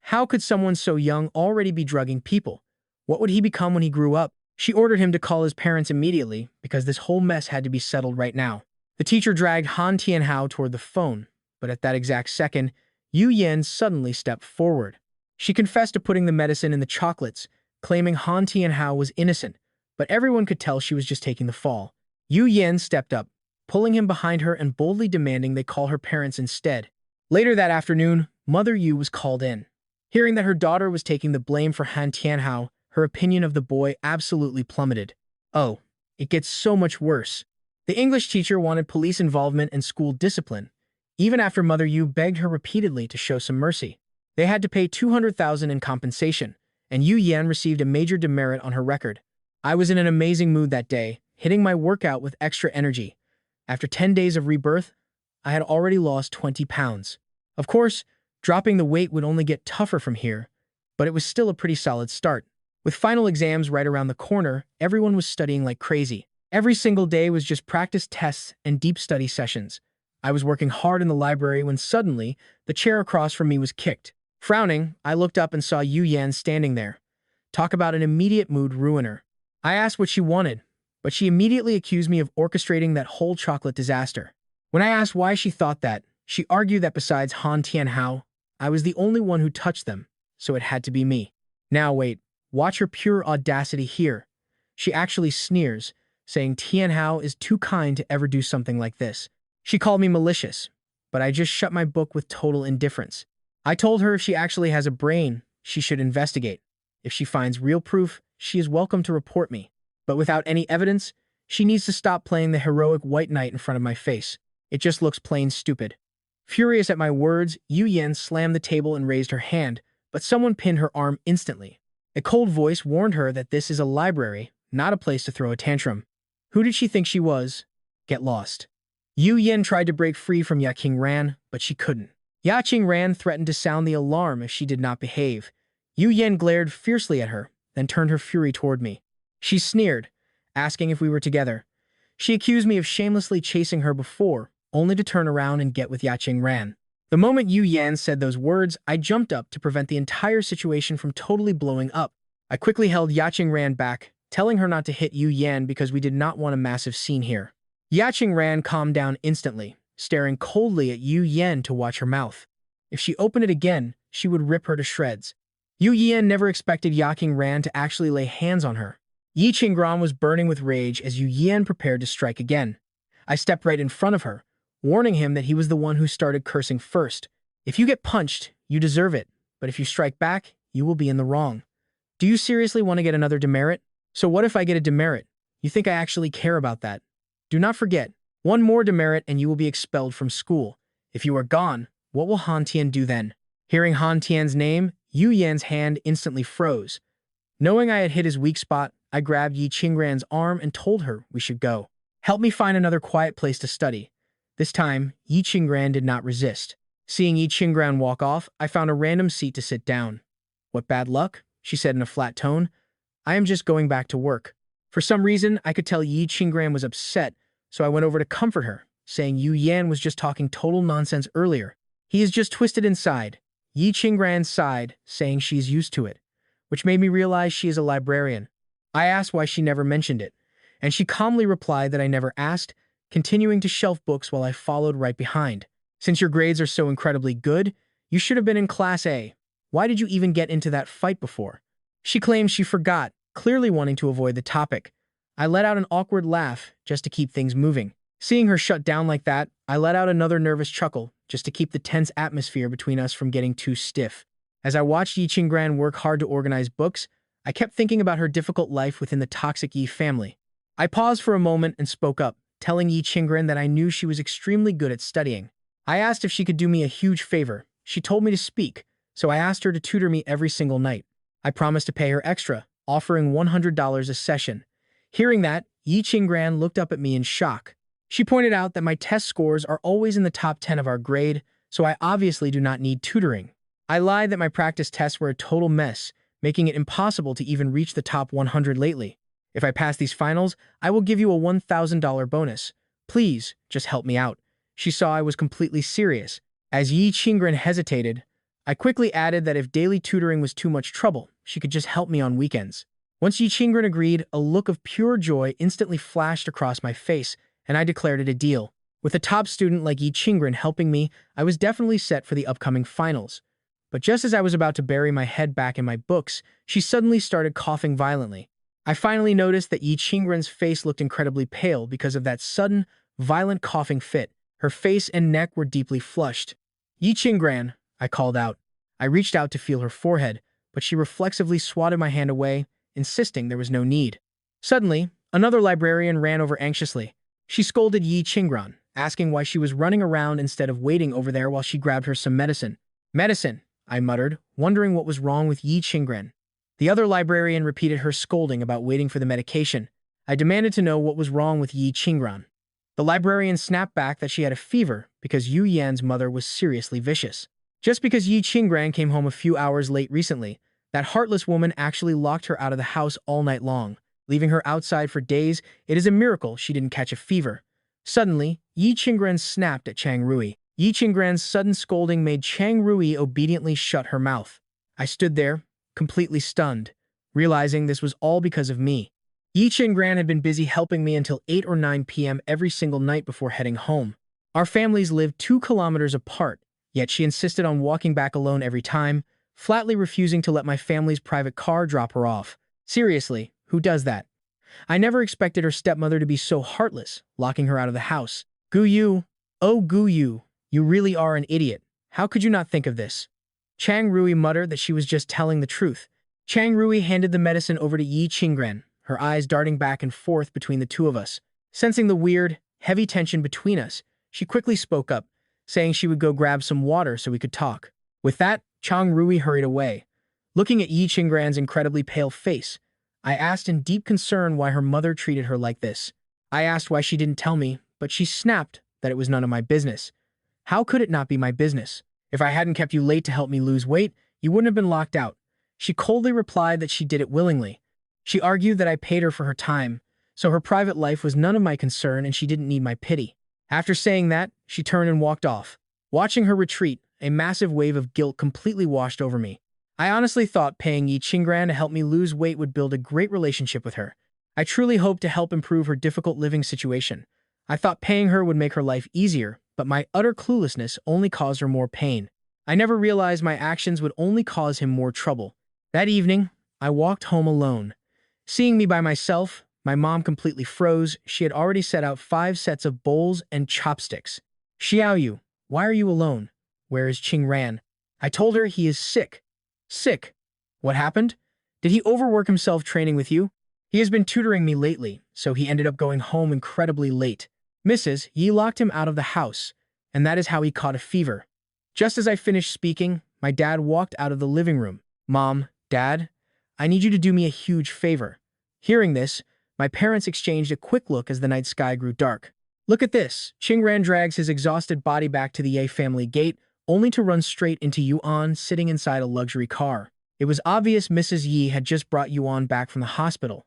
How could someone so young already be drugging people? What would he become when he grew up? She ordered him to call his parents immediately, because this whole mess had to be settled right now. The teacher dragged Han Tianhao toward the phone, but at that exact second, Yu Yan suddenly stepped forward. She confessed to putting the medicine in the chocolates, claiming Han Tianhao was innocent, but everyone could tell she was just taking the fall. Yu Yan stepped up, pulling him behind her and boldly demanding they call her parents instead. Later that afternoon, Mother Yu was called in. Hearing that her daughter was taking the blame for Han Tianhao, her opinion of the boy absolutely plummeted. Oh, it gets so much worse. The English teacher wanted police involvement and school discipline, even after Mother Yu begged her repeatedly to show some mercy. They had to pay 200,000 in compensation, and Yu Yan received a major demerit on her record. I was in an amazing mood that day, hitting my workout with extra energy. After 10 days of rebirth, I had already lost 20 pounds. Of course, dropping the weight would only get tougher from here, but it was still a pretty solid start. With final exams right around the corner, everyone was studying like crazy. Every single day was just practice tests and deep study sessions. I was working hard in the library when suddenly, the chair across from me was kicked. Frowning, I looked up and saw Yu Yan standing there. Talk about an immediate mood ruiner. I asked what she wanted, but she immediately accused me of orchestrating that whole chocolate disaster. When I asked why she thought that, she argued that besides Han Tianhao, I was the only one who touched them, so it had to be me. Now wait, watch her pure audacity here. She actually sneers, saying Tianhao is too kind to ever do something like this. She called me malicious, but I just shut my book with total indifference. I told her if she actually has a brain, she should investigate. If she finds real proof, she is welcome to report me. But without any evidence, she needs to stop playing the heroic white knight in front of my face. It just looks plain stupid. Furious at my words, Yu Yan slammed the table and raised her hand, but someone pinned her arm instantly. A cold voice warned her that this is a library, not a place to throw a tantrum. Who did she think she was? Get lost. Yu Yan tried to break free from Yaqing Ran, but she couldn't. Ya Qingran threatened to sound the alarm if she did not behave. Yu Yan glared fiercely at her, then turned her fury toward me. She sneered, asking if we were together. She accused me of shamelessly chasing her before, only to turn around and get with Ya Qingran. The moment Yu Yan said those words, I jumped up to prevent the entire situation from totally blowing up. I quickly held Ya Qingran back, telling her not to hit Yu Yan because we did not want a massive scene here. Ya Qingran calmed down instantly, staring coldly at Yu Yan to watch her mouth. If she opened it again, she would rip her to shreds. Yu Yan never expected Ya Qingran to actually lay hands on her. Yi Qingran was burning with rage as Yu Yan prepared to strike again. I stepped right in front of her, warning him that he was the one who started cursing first. If you get punched, you deserve it, but if you strike back, you will be in the wrong. Do you seriously want to get another demerit? So what if I get a demerit? You think I actually care about that? Do not forget, one more demerit and you will be expelled from school. If you are gone, what will Han Tian do then? Hearing Han Tian's name, Yu Yan's hand instantly froze. Knowing I had hit his weak spot, I grabbed Yi Qingran's arm and told her we should go. Help me find another quiet place to study. This time, Yi Qingran did not resist. Seeing Yi Qingran walk off, I found a random seat to sit down. What bad luck? She said in a flat tone. I am just going back to work. For some reason, I could tell Yi Qingran was upset, so I went over to comfort her, saying Yu Yan was just talking total nonsense earlier. He is just twisted inside. Yi Qingran sighed, saying she is used to it, which made me realize she is a librarian. I asked why she never mentioned it, and she calmly replied that I never asked, continuing to shelf books while I followed right behind. Since your grades are so incredibly good, you should have been in Class A. Why did you even get into that fight before? She claimed she forgot, clearly wanting to avoid the topic. I let out an awkward laugh just to keep things moving. Seeing her shut down like that, I let out another nervous chuckle just to keep the tense atmosphere between us from getting too stiff. As I watched Yi Qingran work hard to organize books, I kept thinking about her difficult life within the toxic Yi family. I paused for a moment and spoke up, telling Yi Qingran that I knew she was extremely good at studying. I asked if she could do me a huge favor. She told me to speak, so I asked her to tutor me every single night. I promised to pay her extra, offering $100 a session. Hearing that, Yi Qingran looked up at me in shock. She pointed out that my test scores are always in the top 10 of our grade, so I obviously do not need tutoring. I lied that my practice tests were a total mess, making it impossible to even reach the top 100 lately. If I pass these finals, I will give you a $1,000 bonus. Please, just help me out. She saw I was completely serious. As Yi Qingran hesitated, I quickly added that if daily tutoring was too much trouble, she could just help me on weekends. Once Yi Qingran agreed, a look of pure joy instantly flashed across my face, and I declared it a deal. With a top student like Yi Qingran helping me, I was definitely set for the upcoming finals. But just as I was about to bury my head back in my books, she suddenly started coughing violently. I finally noticed that Yi Qingran's face looked incredibly pale because of that sudden, violent coughing fit. Her face and neck were deeply flushed. Yi Qingran, I called out. I reached out to feel her forehead, but she reflexively swatted my hand away, insisting there was no need. Suddenly, another librarian ran over anxiously. She scolded Yi Qingran, asking why she was running around instead of waiting over there while she grabbed her some medicine. Medicine, I muttered, wondering what was wrong with Yi Qingran. The other librarian repeated her scolding about waiting for the medication. I demanded to know what was wrong with Yi Qingran. The librarian snapped back that she had a fever because Yu Yan's mother was seriously vicious. Just because Yi Qingran came home a few hours late recently, that heartless woman actually locked her out of the house all night long, leaving her outside for days. It is a miracle she didn't catch a fever. Suddenly, Yi Qingran snapped at Chang Rui. Yi Qingran's sudden scolding made Chang Rui obediently shut her mouth. I stood there, completely stunned, realizing this was all because of me. Yi Qingran had been busy helping me until 8 or 9 p.m. every single night before heading home. Our families lived 2 kilometers apart, yet she insisted on walking back alone every time, flatly refusing to let my family's private car drop her off. Seriously, who does that? I never expected her stepmother to be so heartless, locking her out of the house. Gu Yu, oh Gu Yu, you really are an idiot. How could you not think of this? Chang Rui muttered that she was just telling the truth. Chang Rui handed the medicine over to Yi Qingran, her eyes darting back and forth between the two of us. Sensing the weird, heavy tension between us, she quickly spoke up, saying she would go grab some water so we could talk. With that, Chang Rui hurried away. Looking at Yi Qingran's incredibly pale face, I asked in deep concern why her mother treated her like this. I asked why she didn't tell me, but she snapped that it was none of my business. How could it not be my business? If I hadn't kept you late to help me lose weight, you wouldn't have been locked out. She coldly replied that she did it willingly. She argued that I paid her for her time, so her private life was none of my concern and she didn't need my pity. After saying that, she turned and walked off. Watching her retreat, a massive wave of guilt completely washed over me. I honestly thought paying Yi Qingran to help me lose weight would build a great relationship with her. I truly hoped to help improve her difficult living situation. I thought paying her would make her life easier, but my utter cluelessness only caused her more pain. I never realized my actions would only cause him more trouble. That evening, I walked home alone. Seeing me by myself, my mom completely froze. She had already set out 5 sets of bowls and chopsticks. Xiaoyu, why are you alone? Where is Qingran? I told her he is sick. Sick? What happened? Did he overwork himself training with you? He has been tutoring me lately, so he ended up going home incredibly late. Mrs. Yi locked him out of the house, and that is how he caught a fever. Just as I finished speaking, my dad walked out of the living room. Mom, Dad, I need you to do me a huge favor. Hearing this, my parents exchanged a quick look as the night sky grew dark. Look at this. Qingran drags his exhausted body back to the Ye family gate, only to run straight into Yuan sitting inside a luxury car. It was obvious Mrs. Yi had just brought Yuan back from the hospital.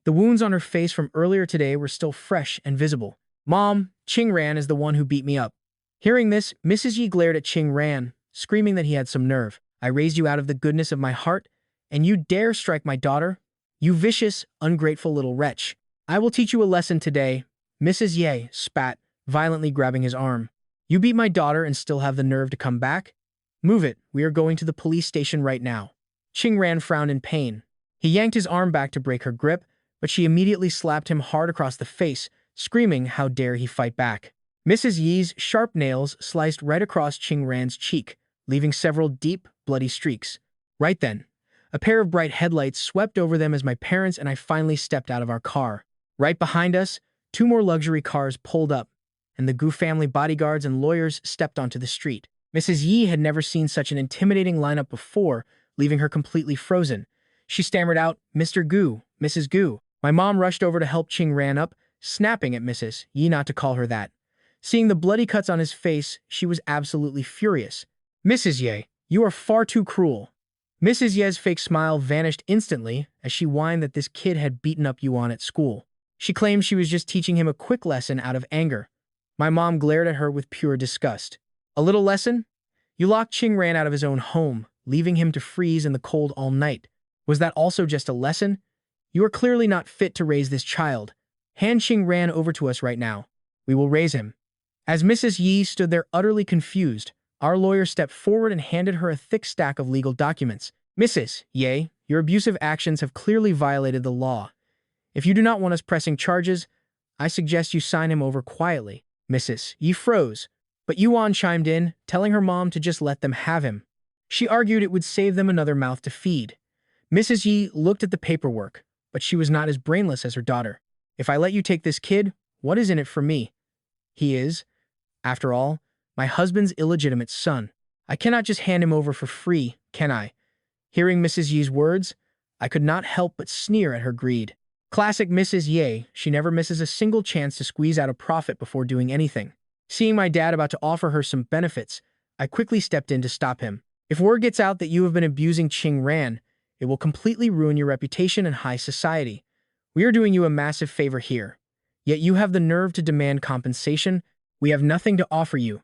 The wounds on her face from earlier today were still fresh and visible. Mom, Qingran is the one who beat me up. Hearing this, Mrs. Yi glared at Qingran, screaming that he had some nerve. I raised you out of the goodness of my heart, and you dare strike my daughter? You vicious, ungrateful little wretch. I will teach you a lesson today. Mrs. Ye spat, violently grabbing his arm. You beat my daughter and still have the nerve to come back? Move it, we are going to the police station right now. Qingran frowned in pain. He yanked his arm back to break her grip, but she immediately slapped him hard across the face, screaming how dare he fight back. Mrs. Yi's sharp nails sliced right across Qingran's cheek, leaving several deep, bloody streaks. Right then, a pair of bright headlights swept over them as my parents and I finally stepped out of our car. Right behind us, 2 more luxury cars pulled up, and the Gu family bodyguards and lawyers stepped onto the street. Mrs. Yi had never seen such an intimidating lineup before, leaving her completely frozen. She stammered out, Mr. Gu, Mrs. Gu. My mom rushed over to help Qingran up, snapping at Mrs. Yi not to call her that. Seeing the bloody cuts on his face, she was absolutely furious. Mrs. Ye, you are far too cruel. Mrs. Ye's fake smile vanished instantly as she whined that this kid had beaten up Yuan at school. She claimed she was just teaching him a quick lesson out of anger. My mom glared at her with pure disgust. A little lesson? You locked Qingran out of his own home, leaving him to freeze in the cold all night. Was that also just a lesson? You are clearly not fit to raise this child. Hand Qingran over to us right now. We will raise him. As Mrs. Yi stood there utterly confused, our lawyer stepped forward and handed her a thick stack of legal documents. Mrs. Ye, your abusive actions have clearly violated the law. If you do not want us pressing charges, I suggest you sign him over quietly. Mrs. Yi froze, but Yuan chimed in, telling her mom to just let them have him. She argued it would save them another mouth to feed. Mrs. Yi looked at the paperwork, but she was not as brainless as her daughter. If I let you take this kid, what is in it for me? He is, after all, my husband's illegitimate son. I cannot just hand him over for free, can I? Hearing Mrs. Yi's words, I could not help but sneer at her greed. Classic Mrs. Ye, she never misses a single chance to squeeze out a profit before doing anything. Seeing my dad about to offer her some benefits, I quickly stepped in to stop him. If word gets out that you have been abusing Qingran, it will completely ruin your reputation in high society. We are doing you a massive favor here. Yet you have the nerve to demand compensation. We have nothing to offer you.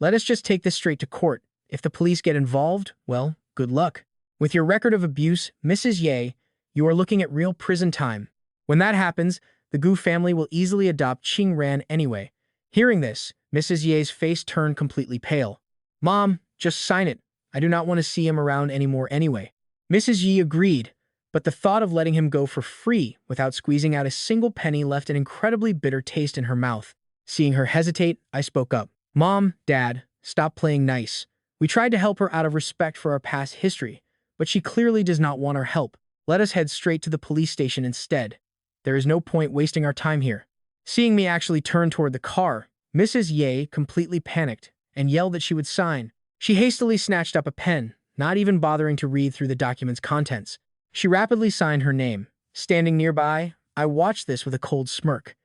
Let us just take this straight to court. If the police get involved, well, good luck. With your record of abuse, Mrs. Ye, you are looking at real prison time. When that happens, the Gu family will easily adopt Qingran anyway. Hearing this, Mrs. Ye's face turned completely pale. Mom, just sign it. I do not want to see him around anymore anyway. Mrs. Yi agreed, but the thought of letting him go for free without squeezing out a single penny left an incredibly bitter taste in her mouth. Seeing her hesitate, I spoke up. Mom, Dad, stop playing nice. We tried to help her out of respect for our past history, but she clearly does not want our help. Let us head straight to the police station instead. There is no point wasting our time here. Seeing me actually turn toward the car, Mrs. Ye completely panicked and yelled that she would sign. She hastily snatched up a pen, not even bothering to read through the document's contents. She rapidly signed her name. Standing nearby, I watched this with a cold smirk.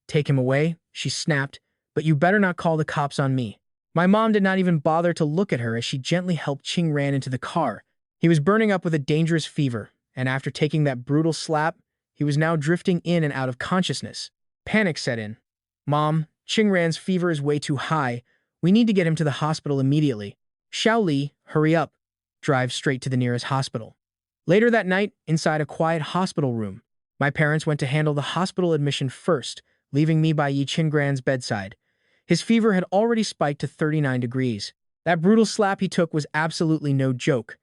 Take him away, she snapped, but you better not call the cops on me. My mom did not even bother to look at her as she gently helped Qingran into the car. He was burning up with a dangerous fever, and after taking that brutal slap, he was now drifting in and out of consciousness. Panic set in. Mom, Qingran's fever is way too high. We need to get him to the hospital immediately. Xiao Li, hurry up. Drive straight to the nearest hospital. Later that night, inside a quiet hospital room, my parents went to handle the hospital admission first, leaving me by Yi Qingran's bedside. His fever had already spiked to 39 degrees. That brutal slap he took was absolutely no joke.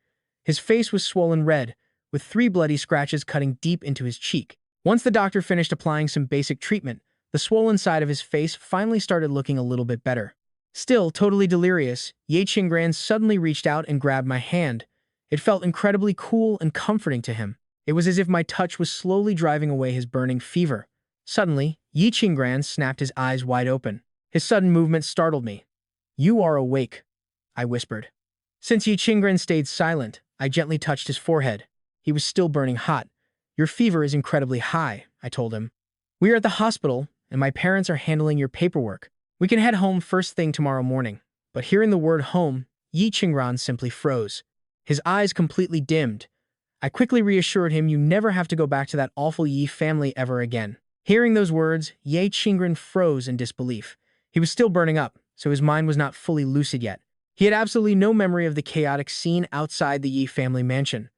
His face was swollen red, with 3 bloody scratches cutting deep into his cheek. Once the doctor finished applying some basic treatment, the swollen side of his face finally started looking a little bit better. Still totally delirious, Ye Qingran suddenly reached out and grabbed my hand. It felt incredibly cool and comforting to him. It was as if my touch was slowly driving away his burning fever. Suddenly, Yi Qingran snapped his eyes wide open. His sudden movement startled me. "You are awake," I whispered. Since Yi Qingran stayed silent, I gently touched his forehead. He was still burning hot. "Your fever is incredibly high," I told him. "We are at the hospital, and my parents are handling your paperwork. We can head home first thing tomorrow morning." But hearing the word home, Yi Qingran simply froze. His eyes completely dimmed. I quickly reassured him you never have to go back to that awful Yi family ever again. Hearing those words, Ye Qingran froze in disbelief. He was still burning up, so his mind was not fully lucid yet. He had absolutely no memory of the chaotic scene outside the Yi family mansion.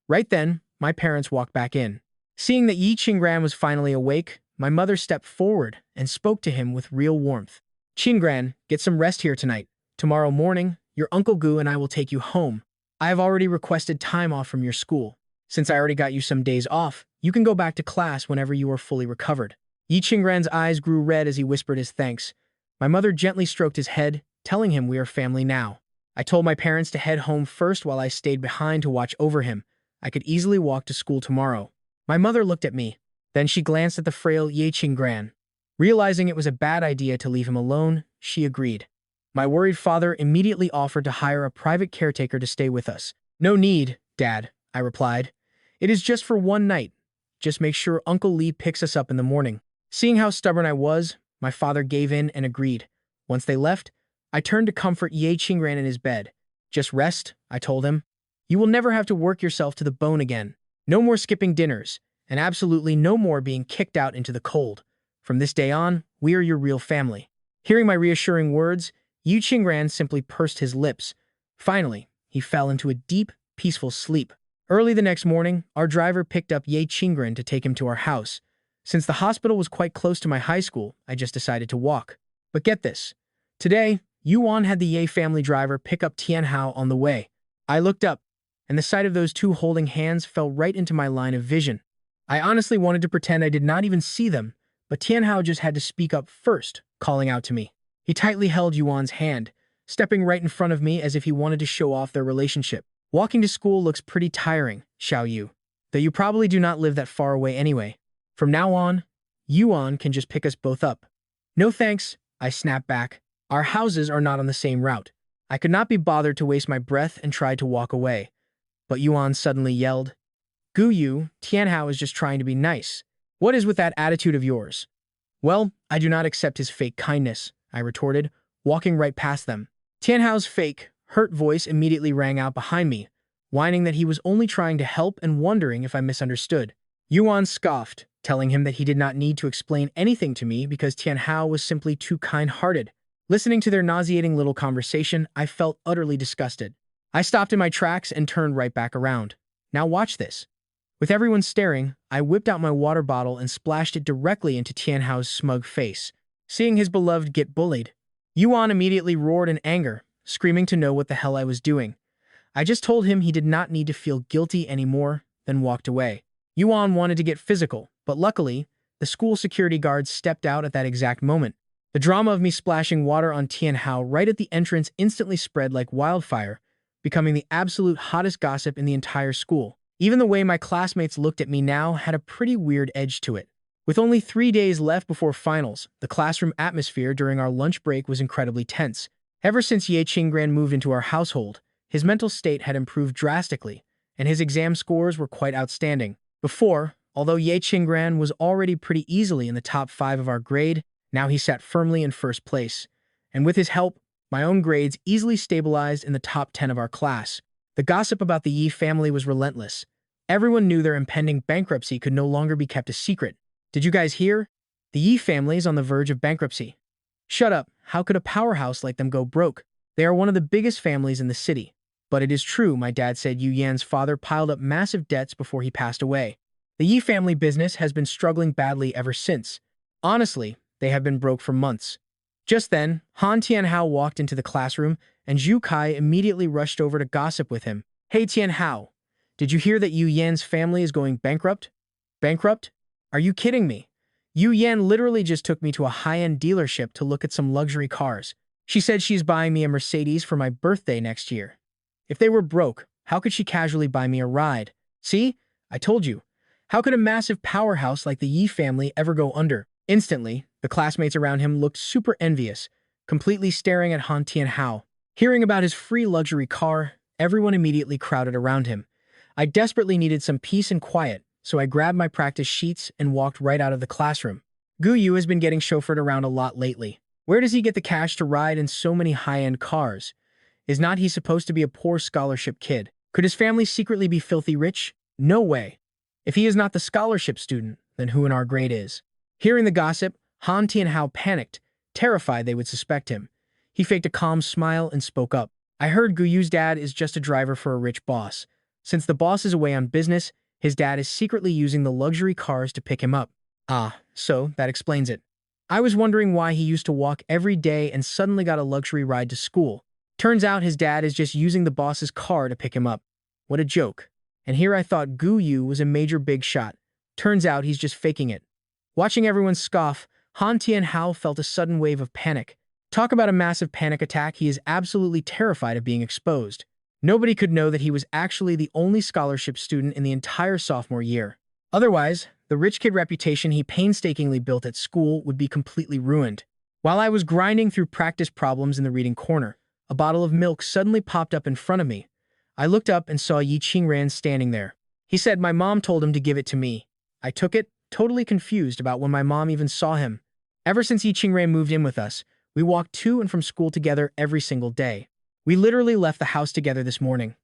Right then, my parents walked back in. Seeing that Yi Qingran was finally awake, my mother stepped forward and spoke to him with real warmth. "Qingran, get some rest here tonight. Tomorrow morning, your Uncle Gu and I will take you home. I have already requested time off from your school. Since I already got you some days off, you can go back to class whenever you are fully recovered." Yi Qingran's eyes grew red as he whispered his thanks. My mother gently stroked his head, telling him we are family now. I told my parents to head home first while I stayed behind to watch over him. I could easily walk to school tomorrow. My mother looked at me. Then she glanced at the frail Ye Qingran. Realizing it was a bad idea to leave him alone, she agreed. My worried father immediately offered to hire a private caretaker to stay with us. "No need, Dad," I replied. "It is just for one night. Just make sure Uncle Lee picks us up in the morning." Seeing how stubborn I was, my father gave in and agreed. Once they left, I turned to comfort Ye Qingran in his bed. "Just rest," I told him. "You will never have to work yourself to the bone again. No more skipping dinners, and absolutely no more being kicked out into the cold. From this day on, we are your real family." Hearing my reassuring words, Yi Qingran simply pursed his lips. Finally, he fell into a deep, peaceful sleep. Early the next morning, our driver picked up Ye Qingran to take him to our house. Since the hospital was quite close to my high school, I just decided to walk. But get this. Today, Yuan had the Ye family driver pick up Tianhao on the way. I looked up, and the sight of those two holding hands fell right into my line of vision. I honestly wanted to pretend I did not even see them, but Tianhao just had to speak up first, calling out to me. He tightly held Yuan's hand, stepping right in front of me as if he wanted to show off their relationship. "Walking to school looks pretty tiring, Xiao Yu, though you probably do not live that far away anyway. From now on, Yuan can just pick us both up." "No thanks," I snapped back. "Our houses are not on the same route." I could not be bothered to waste my breath and tried to walk away. But Yuan suddenly yelled, "Gu Yu, Tianhao is just trying to be nice. What is with that attitude of yours?" "Well, I do not accept his fake kindness," I retorted, walking right past them. Tianhao's fake, hurt voice immediately rang out behind me, whining that he was only trying to help and wondering if I misunderstood. Yuan scoffed, telling him that he did not need to explain anything to me because Tianhao was simply too kind-hearted. Listening to their nauseating little conversation, I felt utterly disgusted. I stopped in my tracks and turned right back around. Now watch this. With everyone staring, I whipped out my water bottle and splashed it directly into Tianhao's smug face. Seeing his beloved get bullied, Yuan immediately roared in anger, screaming to know what the hell I was doing. I just told him he did not need to feel guilty anymore, then walked away. Yuan wanted to get physical, but luckily, the school security guards stepped out at that exact moment. The drama of me splashing water on Tianhao right at the entrance instantly spread like wildfire, becoming the absolute hottest gossip in the entire school. Even the way my classmates looked at me now had a pretty weird edge to it. With only 3 days left before finals, the classroom atmosphere during our lunch break was incredibly tense. Ever since Ye Qingran moved into our household, his mental state had improved drastically, and his exam scores were quite outstanding. Before, although Ye Qingran was already pretty easily in the top 5 of our grade, now he sat firmly in first place. And with his help, My own grades easily stabilized in the top 10 of our class. The gossip about the Yi family was relentless. Everyone knew their impending bankruptcy could no longer be kept a secret. Did you guys hear? The Yi family is on the verge of bankruptcy. Shut up. How could a powerhouse like them go broke? They are one of the biggest families in the city. But it is true, my dad said Yu Yan's father piled up massive debts before he passed away. The Yi family business has been struggling badly ever since. Honestly, they have been broke for months. Just then, Han Tianhao walked into the classroom, and Zhu Kai immediately rushed over to gossip with him. Hey Tianhao, did you hear that Yu Yan's family is going bankrupt? Bankrupt? Are you kidding me? Yu Yan literally just took me to a high-end dealership to look at some luxury cars. She said she's buying me a Mercedes for my birthday next year. If they were broke, how could she casually buy me a ride? See? I told you. How could a massive powerhouse like the Yi family ever go under? Instantly, the classmates around him looked super envious, completely staring at Han Tianhao. Hearing about his free luxury car, everyone immediately crowded around him. I desperately needed some peace and quiet, so I grabbed my practice sheets and walked right out of the classroom. Gu Yu has been getting chauffeured around a lot lately. Where does he get the cash to ride in so many high-end cars? Is not he supposed to be a poor scholarship kid? Could his family secretly be filthy rich? No way. If he is not the scholarship student, then who in our grade is? Hearing the gossip, Han Tianhao panicked, terrified they would suspect him. He faked a calm smile and spoke up. I heard Gu Yu's dad is just a driver for a rich boss. Since the boss is away on business, his dad is secretly using the luxury cars to pick him up. Ah, so that explains it. I was wondering why he used to walk every day and suddenly got a luxury ride to school. Turns out his dad is just using the boss's car to pick him up. What a joke. And here I thought Gu Yu was a major big shot. Turns out he's just faking it. Watching everyone scoff, Han Tianhao felt a sudden wave of panic. Talk about a massive panic attack, he is absolutely terrified of being exposed. Nobody could know that he was actually the only scholarship student in the entire sophomore year. Otherwise, the rich kid reputation he painstakingly built at school would be completely ruined. While I was grinding through practice problems in the reading corner, a bottle of milk suddenly popped up in front of me. I looked up and saw Yi Qingran standing there. He said my mom told him to give it to me. I took it, totally confused about when my mom even saw him. Ever since Yi Qingran moved in with us, we walked to and from school together every single day. We literally left the house together this morning.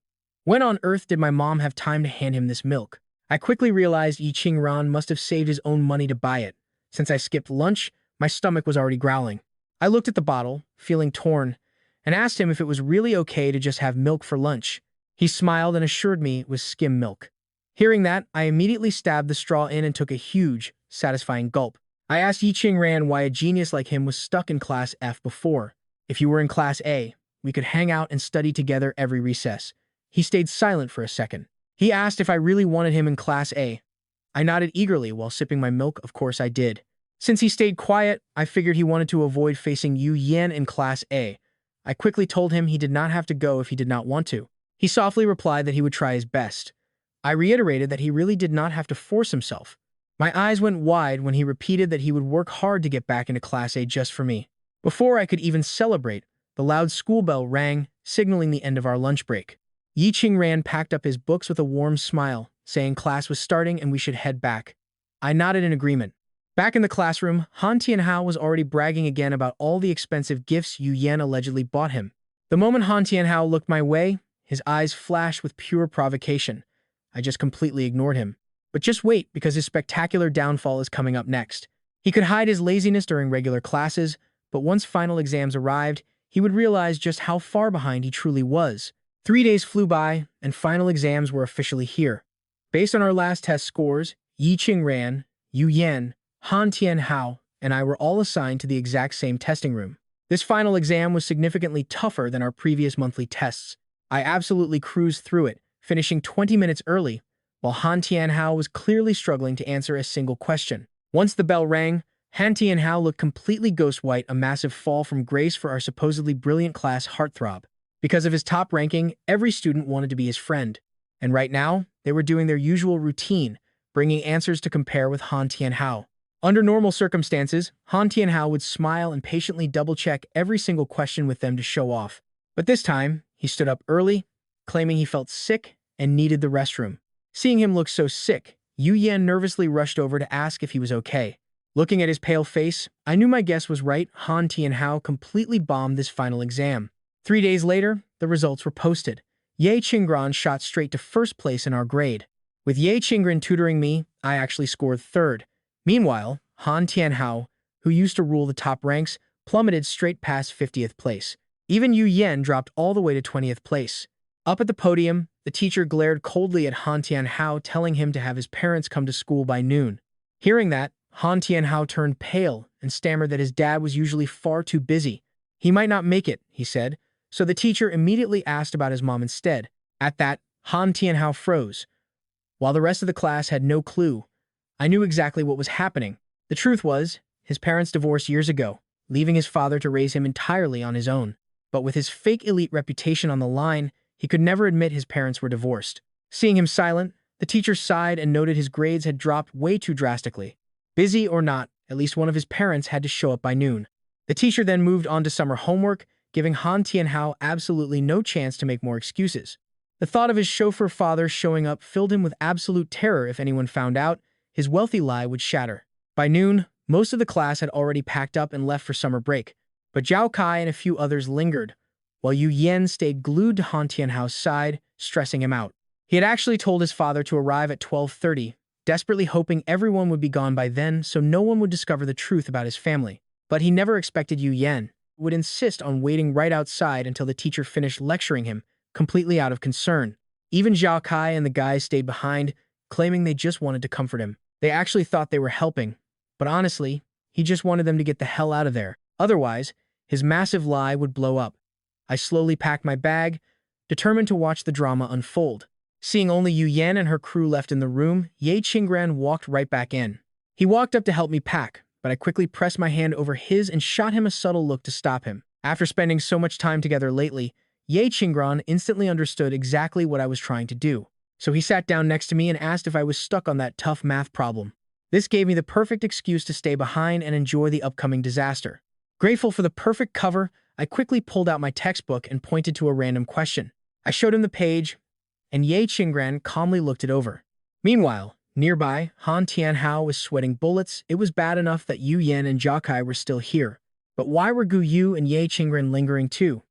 When on earth did my mom have time to hand him this milk? I quickly realized Yi Qingran must have saved his own money to buy it. Since I skipped lunch, my stomach was already growling. I looked at the bottle, feeling torn, and asked him if it was really okay to just have milk for lunch. He smiled and assured me it was skim milk. Hearing that, I immediately stabbed the straw in and took a huge, satisfying gulp. I asked Yi Qingran why a genius like him was stuck in Class F before. If you were in Class A, we could hang out and study together every recess. He stayed silent for a second. He asked if I really wanted him in Class A. I nodded eagerly while sipping my milk. Of course I did. Since he stayed quiet, I figured he wanted to avoid facing Yu Yan in Class A. I quickly told him he did not have to go if he did not want to. He softly replied that he would try his best. I reiterated that he really did not have to force himself. My eyes went wide when he repeated that he would work hard to get back into Class A just for me. Before I could even celebrate, the loud school bell rang, signaling the end of our lunch break. Yi Qingran packed up his books with a warm smile, saying class was starting and we should head back. I nodded in agreement. Back in the classroom, Han Tianhao was already bragging again about all the expensive gifts Yu Yan allegedly bought him. The moment Han Tianhao looked my way, his eyes flashed with pure provocation. I just completely ignored him. But just wait, because his spectacular downfall is coming up next. He could hide his laziness during regular classes, but once final exams arrived, he would realize just how far behind he truly was. 3 days flew by, and final exams were officially here. Based on our last test scores, Yi Qingran, Yu Yan, Han Tianhao, and I were all assigned to the exact same testing room. This final exam was significantly tougher than our previous monthly tests. I absolutely cruised through it, finishing 20 minutes early, while Han Tianhao was clearly struggling to answer a single question. Once the bell rang, Han Tianhao looked completely ghost-white, a massive fall from grace for our supposedly brilliant class heartthrob. Because of his top ranking, every student wanted to be his friend. And right now, they were doing their usual routine, bringing answers to compare with Han Tianhao. Under normal circumstances, Han Tianhao would smile and patiently double-check every single question with them to show off. But this time, he stood up early, claiming he felt sick and needed the restroom. Seeing him look so sick, Yu Yan nervously rushed over to ask if he was okay. Looking at his pale face, I knew my guess was right. Han Tianhao completely bombed this final exam. 3 days later, the results were posted. Ye Qingran shot straight to first place in our grade. With Ye Qingran tutoring me, I actually scored third. Meanwhile, Han Tianhao, who used to rule the top ranks, plummeted straight past 50th place. Even Yu Yan dropped all the way to 20th place. Up at the podium, the teacher glared coldly at Han Tianhao, telling him to have his parents come to school by noon. Hearing that, Han Tianhao turned pale and stammered that his dad was usually far too busy. He might not make it, he said, so the teacher immediately asked about his mom instead. At that, Han Tianhao froze. While the rest of the class had no clue, I knew exactly what was happening. The truth was, his parents divorced years ago, leaving his father to raise him entirely on his own. But with his fake elite reputation on the line, he could never admit his parents were divorced. Seeing him silent, the teacher sighed and noted his grades had dropped way too drastically. Busy or not, at least one of his parents had to show up by noon. The teacher then moved on to summer homework, giving Han Tianhao absolutely no chance to make more excuses. The thought of his chauffeur father showing up filled him with absolute terror. If anyone found out, his wealthy lie would shatter. By noon, most of the class had already packed up and left for summer break, but Zhao Kai and a few others lingered, while Yu Yan stayed glued to Han Tianhao's side, stressing him out. He had actually told his father to arrive at 12:30, desperately hoping everyone would be gone by then so no one would discover the truth about his family. But he never expected Yu Yan would insist on waiting right outside until the teacher finished lecturing him, completely out of concern. Even Zhao Kai and the guys stayed behind, claiming they just wanted to comfort him. They actually thought they were helping, but honestly, he just wanted them to get the hell out of there. Otherwise, his massive lie would blow up. I slowly packed my bag, determined to watch the drama unfold. Seeing only Yu Yan and her crew left in the room, Ye Qingran walked right back in. He walked up to help me pack, but I quickly pressed my hand over his and shot him a subtle look to stop him. After spending so much time together lately, Ye Qingran instantly understood exactly what I was trying to do. So he sat down next to me and asked if I was stuck on that tough math problem. This gave me the perfect excuse to stay behind and enjoy the upcoming disaster. Grateful for the perfect cover, I quickly pulled out my textbook and pointed to a random question. I showed him the page, and Ye Qingran calmly looked it over. Meanwhile, nearby, Han Tianhao was sweating bullets. It was bad enough that Yu Yan and Zhao Kai were still here, but why were Gu Yu and Ye Qingran lingering too?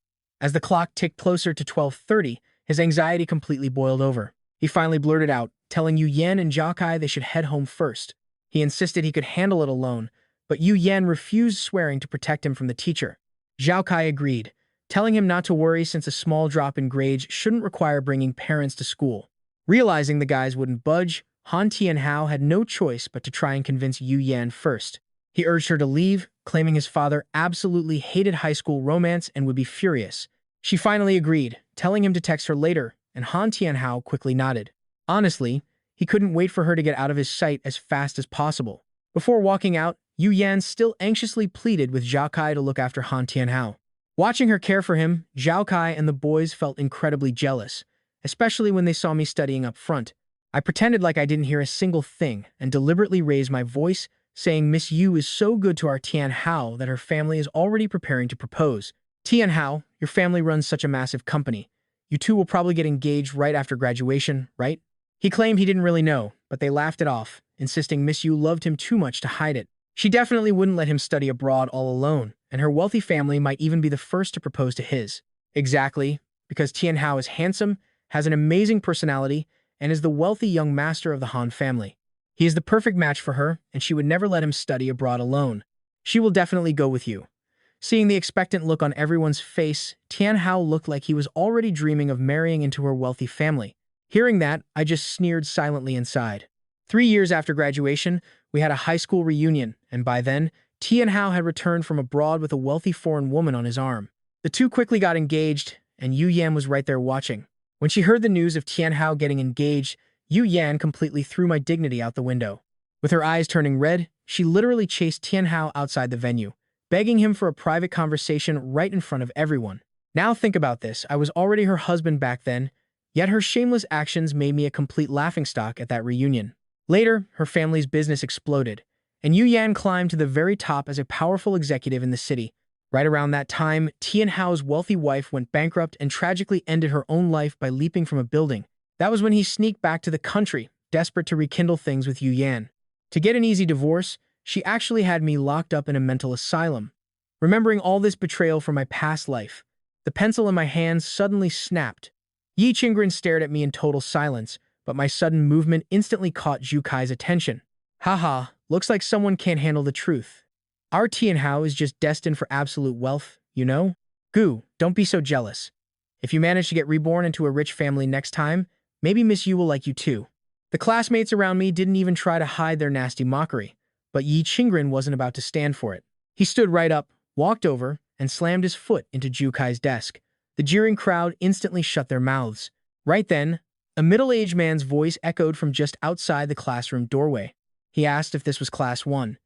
As the clock ticked closer to 12:30, his anxiety completely boiled over. He finally blurted out, telling Yu Yan and Zhao Kai they should head home first. He insisted he could handle it alone, but Yu Yan refused, swearing to protect him from the teacher. Zhao Kai agreed, telling him not to worry since a small drop in grades shouldn't require bringing parents to school. Realizing the guys wouldn't budge, Han Tianhao had no choice but to try and convince Yu Yan first. He urged her to leave, claiming his father absolutely hated high school romance and would be furious. She finally agreed, telling him to text her later, and Han Tianhao quickly nodded. Honestly, he couldn't wait for her to get out of his sight as fast as possible. Before walking out, Yu Yan still anxiously pleaded with Zhao Kai to look after Han Tianhao. Watching her care for him, Zhao Kai and the boys felt incredibly jealous, especially when they saw me studying up front. I pretended like I didn't hear a single thing and deliberately raised my voice, saying Miss Yu is so good to our Tianhao that her family is already preparing to propose. Tianhao, your family runs such a massive company. You two will probably get engaged right after graduation, right? He claimed he didn't really know, but they laughed it off, insisting Miss Yu loved him too much to hide it. She definitely wouldn't let him study abroad all alone, and her wealthy family might even be the first to propose to his. Exactly, because Tianhao is handsome, has an amazing personality, and is the wealthy young master of the Han family. He is the perfect match for her, and she would never let him study abroad alone. She will definitely go with you. Seeing the expectant look on everyone's face, Tianhao looked like he was already dreaming of marrying into her wealthy family. Hearing that, I just sneered silently inside. 3 years after graduation, we had a high school reunion, and by then, Tianhao had returned from abroad with a wealthy foreign woman on his arm. The two quickly got engaged, and Yu Yan was right there watching. When she heard the news of Tianhao getting engaged, Yu Yan completely threw my dignity out the window. With her eyes turning red, she literally chased Tianhao outside the venue, begging him for a private conversation right in front of everyone. Now think about this, I was already her husband back then, yet her shameless actions made me a complete laughingstock at that reunion. Later, her family's business exploded, and Yu Yan climbed to the very top as a powerful executive in the city. Right around that time, Tianhao's wealthy wife went bankrupt and tragically ended her own life by leaping from a building. That was when he sneaked back to the country, desperate to rekindle things with Yu Yan. To get an easy divorce, She actually had me locked up in a mental asylum. Remembering all this betrayal from my past life, the pencil in my hand suddenly snapped. Yi Qingren stared at me in total silence, but my sudden movement instantly caught Zhu Kai's attention. Haha, looks like someone can't handle the truth. Our Tianhao is just destined for absolute wealth, you know? Gu, don't be so jealous. If you manage to get reborn into a rich family next time, maybe Miss Yu will like you too. The classmates around me didn't even try to hide their nasty mockery, but Yi Qingren wasn't about to stand for it. He stood right up, walked over, and slammed his foot into Zhu Kai's desk. The jeering crowd instantly shut their mouths. Right then, a middle-aged man's voice echoed from just outside the classroom doorway. He asked if this was Class 1.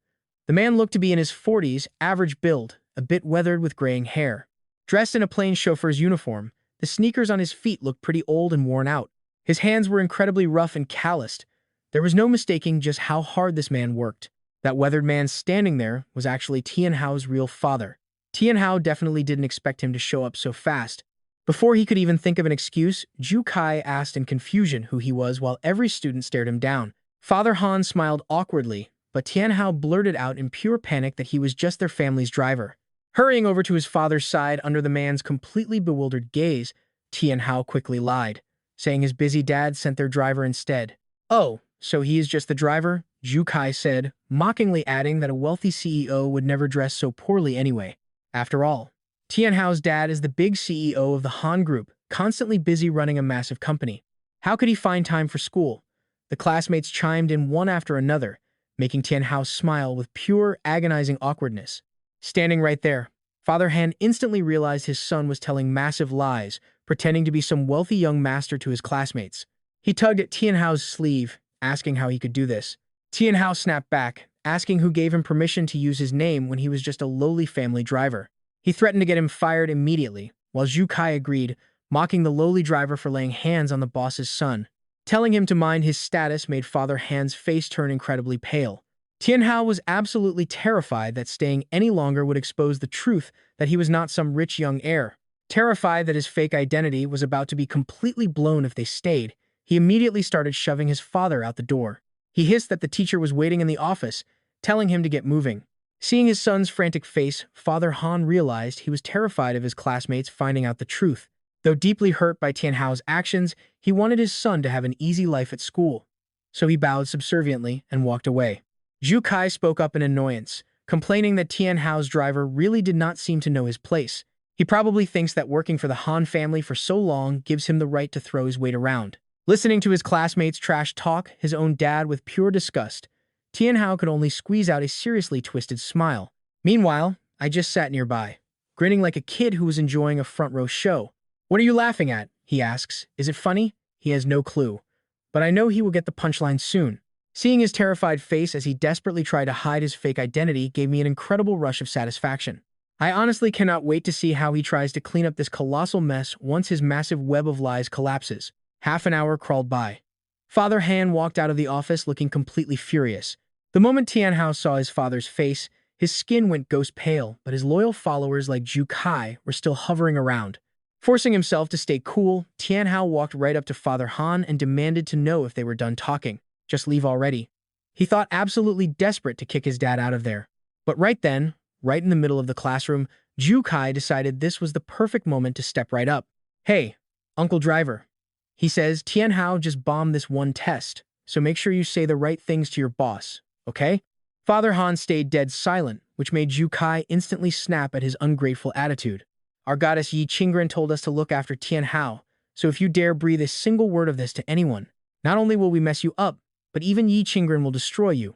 The man looked to be in his 40s, average build, a bit weathered with graying hair. Dressed in a plain chauffeur's uniform, the sneakers on his feet looked pretty old and worn out. His hands were incredibly rough and calloused. There was no mistaking just how hard this man worked. That weathered man standing there was actually Tianhao's real father. Tianhao definitely didn't expect him to show up so fast. Before he could even think of an excuse, Zhu Kai asked in confusion who he was while every student stared him down. Father Han smiled awkwardly, but Tianhao blurted out in pure panic that he was just their family's driver. Hurrying over to his father's side under the man's completely bewildered gaze, Tianhao quickly lied, saying his busy dad sent their driver instead. Oh, so he is just the driver? Zhu Kai said, mockingly adding that a wealthy CEO would never dress so poorly anyway. After all, Tianhao's dad is the big CEO of the Han Group, constantly busy running a massive company. How could he find time for school? The classmates chimed in one after another, making Tianhao smile with pure, agonizing awkwardness. Standing right there, Father Han instantly realized his son was telling massive lies, pretending to be some wealthy young master to his classmates. He tugged at Tianhao's sleeve, asking how he could do this. Tianhao snapped back, asking who gave him permission to use his name when he was just a lowly family driver. He threatened to get him fired immediately, while Zhu Kai agreed, mocking the lowly driver for laying hands on the boss's son. Telling him to mind his status made Father Han's face turn incredibly pale. Tianhao was absolutely terrified that staying any longer would expose the truth that he was not some rich young heir. Terrified that his fake identity was about to be completely blown if they stayed, he immediately started shoving his father out the door. He hissed that the teacher was waiting in the office, telling him to get moving. Seeing his son's frantic face, Father Han realized he was terrified of his classmates finding out the truth. Though deeply hurt by Tianhao's actions, he wanted his son to have an easy life at school. So he bowed subserviently and walked away. Zhu Kai spoke up in annoyance, complaining that Tianhao's driver really did not seem to know his place. He probably thinks that working for the Han family for so long gives him the right to throw his weight around. Listening to his classmates' trash talk his own dad with pure disgust, Tianhao could only squeeze out a seriously twisted smile. Meanwhile, I just sat nearby, grinning like a kid who was enjoying a front-row show. "What are you laughing at?" he asks. "Is it funny?" He has no clue. But I know he will get the punchline soon. Seeing his terrified face as he desperately tried to hide his fake identity gave me an incredible rush of satisfaction. I honestly cannot wait to see how he tries to clean up this colossal mess once his massive web of lies collapses. Half an hour crawled by. Father Han walked out of the office looking completely furious. The moment Tianhao saw his father's face, his skin went ghost pale, but his loyal followers like Zhu Kai were still hovering around. Forcing himself to stay cool, Tianhao walked right up to Father Han and demanded to know if they were done talking. Just leave already. He thought absolutely desperate to kick his dad out of there. But right then, right in the middle of the classroom, Zhu Kai decided this was the perfect moment to step right up. "Hey, Uncle Driver," he says, "Tianhao just bombed this one test, so make sure you say the right things to your boss, okay?" Father Han stayed dead silent, which made Zhu Kai instantly snap at his ungrateful attitude. "Our goddess Yi Qingren told us to look after Tianhao, so if you dare breathe a single word of this to anyone, not only will we mess you up, but even Yi Qingren will destroy you."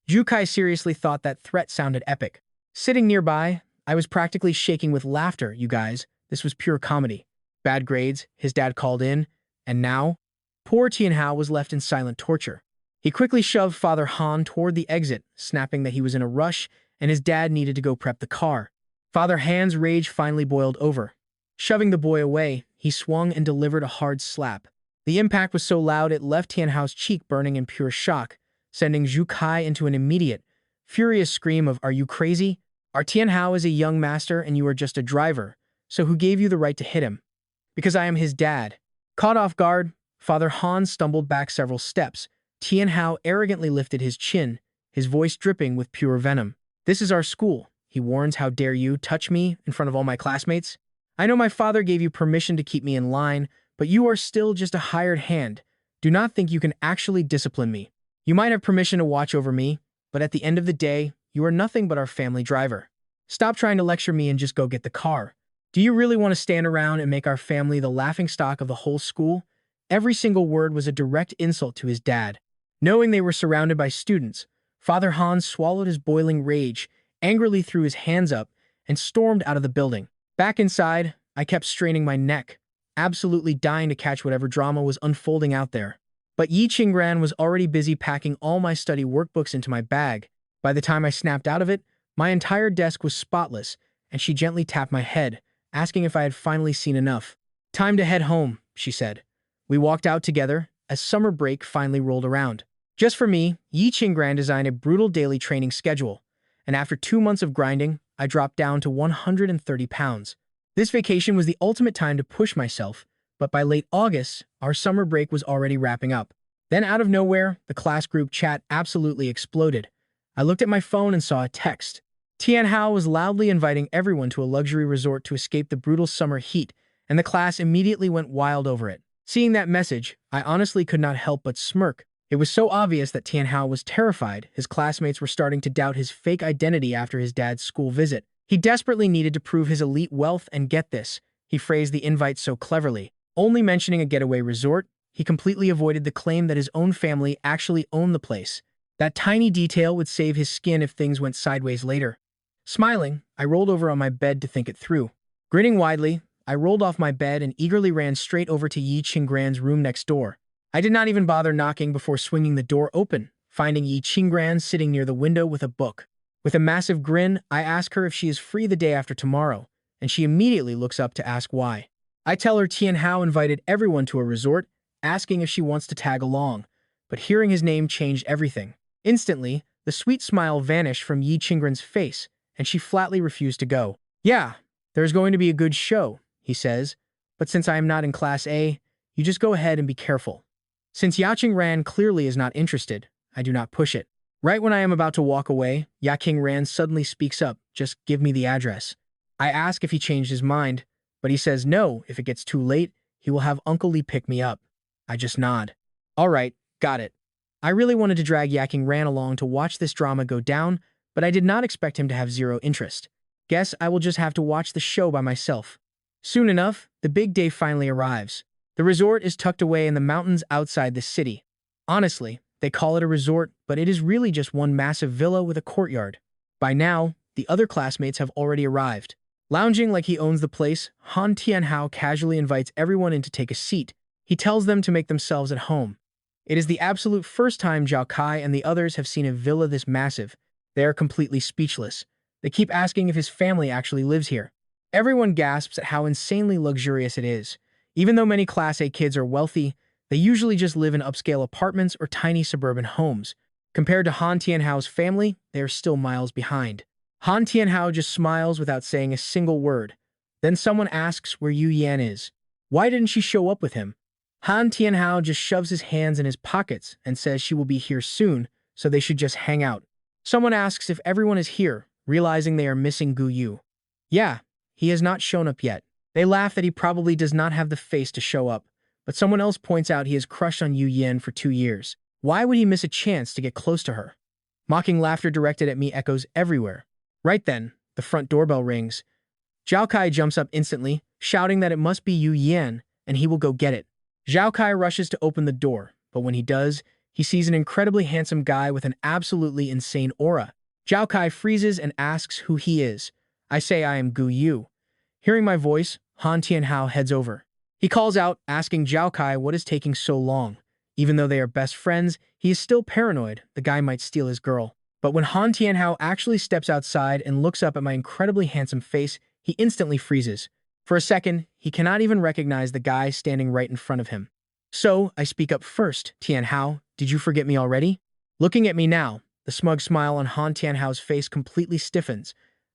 Zhu Kai seriously thought that threat sounded epic. Sitting nearby, I was practically shaking with laughter, you guys. This was pure comedy. Bad grades, his dad called in, and now? Poor Tianhao was left in silent torture. He quickly shoved Father Han toward the exit, snapping that he was in a rush and his dad needed to go prep the car. Father Han's rage finally boiled over. Shoving the boy away, he swung and delivered a hard slap. The impact was so loud it left Tianhao's cheek burning in pure shock, sending Zhu Kai into an immediate, furious scream of, "Are you crazy? Our Tianhao is a young master and you are just a driver, so who gave you the right to hit him?" "Because I am his dad." Caught off guard, Father Han stumbled back several steps. Tianhao arrogantly lifted his chin, his voice dripping with pure venom. "This is our school," he warns. "How dare you touch me in front of all my classmates? I know my father gave you permission to keep me in line, but you are still just a hired hand. Do not think you can actually discipline me. You might have permission to watch over me, but at the end of the day, you are nothing but our family driver. Stop trying to lecture me and just go get the car. Do you really want to stand around and make our family the laughingstock of the whole school?" Every single word was a direct insult to his dad. Knowing they were surrounded by students, Father Hans swallowed his boiling rage, angrily threw his hands up, and stormed out of the building. Back inside, I kept straining my neck, absolutely dying to catch whatever drama was unfolding out there. But Yi Qingran was already busy packing all my study workbooks into my bag. By the time I snapped out of it, my entire desk was spotless, and she gently tapped my head, asking if I had finally seen enough. "Time to head home," she said. We walked out together as summer break finally rolled around. Just for me, Yi Qingran designed a brutal daily training schedule, and after 2 months of grinding, I dropped down to 130 pounds. This vacation was the ultimate time to push myself, but by late August, our summer break was already wrapping up. Then out of nowhere, the class group chat absolutely exploded. I looked at my phone and saw a text. Tianhao was loudly inviting everyone to a luxury resort to escape the brutal summer heat, and the class immediately went wild over it. Seeing that message, I honestly could not help but smirk. It was so obvious that Tianhao was terrified. His classmates were starting to doubt his fake identity after his dad's school visit. He desperately needed to prove his elite wealth, and get this, he phrased the invite so cleverly. Only mentioning a getaway resort, he completely avoided the claim that his own family actually owned the place. That tiny detail would save his skin if things went sideways later. Smiling, I rolled over on my bed to think it through. Grinning widely, I rolled off my bed and eagerly ran straight over to Yi Qingran's room next door. I did not even bother knocking before swinging the door open, finding Yi Qingran sitting near the window with a book. With a massive grin, I ask her if she is free the day after tomorrow, and she immediately looks up to ask why. I tell her Tianhao invited everyone to a resort, asking if she wants to tag along, but hearing his name changed everything. Instantly, the sweet smile vanished from Yi Qingran's face, and she flatly refused to go. "Yeah, there's going to be a good show," he says, "but since I am not in Class A, you just go ahead and be careful." Since Ya Qingran clearly is not interested, I do not push it. Right when I am about to walk away, Ya Qingran suddenly speaks up, "Just give me the address." I ask if he changed his mind, but he says no, if it gets too late, he will have Uncle Lee pick me up. I just nod. "All right, got it." I really wanted to drag Ya Qingran along to watch this drama go down, but I did not expect him to have zero interest. Guess I will just have to watch the show by myself. Soon enough, the big day finally arrives. The resort is tucked away in the mountains outside the city. Honestly, they call it a resort, but it is really just one massive villa with a courtyard. By now, the other classmates have already arrived. Lounging like he owns the place, Han Tianhao casually invites everyone in to take a seat. He tells them to make themselves at home. It is the absolute first time Zhao Kai and the others have seen a villa this massive. They are completely speechless. They keep asking if his family actually lives here. Everyone gasps at how insanely luxurious it is. Even though many Class A kids are wealthy, they usually just live in upscale apartments or tiny suburban homes. Compared to Han Tianhao's family, they are still miles behind. Han Tianhao just smiles without saying a single word. Then someone asks where Yu Yan is. Why didn't she show up with him? Han Tianhao just shoves his hands in his pockets and says she will be here soon, so they should just hang out. Someone asks if everyone is here, realizing they are missing Gu Yu. Yeah, he has not shown up yet. They laugh that he probably does not have the face to show up, but someone else points out he has crushed on Yu Yan for 2 years. Why would he miss a chance to get close to her? Mocking laughter directed at me echoes everywhere. Right then, the front doorbell rings. Zhao Kai jumps up instantly, shouting that it must be Yu Yan, and he will go get it. Zhao Kai rushes to open the door, but when he does, he sees an incredibly handsome guy with an absolutely insane aura. Zhao Kai freezes and asks who he is. I say I am Gu Yu. Hearing my voice, Han Tianhao heads over. He calls out, asking Zhao Kai what is taking so long. Even though they are best friends, he is still paranoid the guy might steal his girl. But when Han Tianhao actually steps outside and looks up at my incredibly handsome face, he instantly freezes. For a second, he cannot even recognize the guy standing right in front of him. So, I speak up first. "Tianhao, did you forget me already?" Looking at me now, the smug smile on Han Tianhao's face completely stiffens.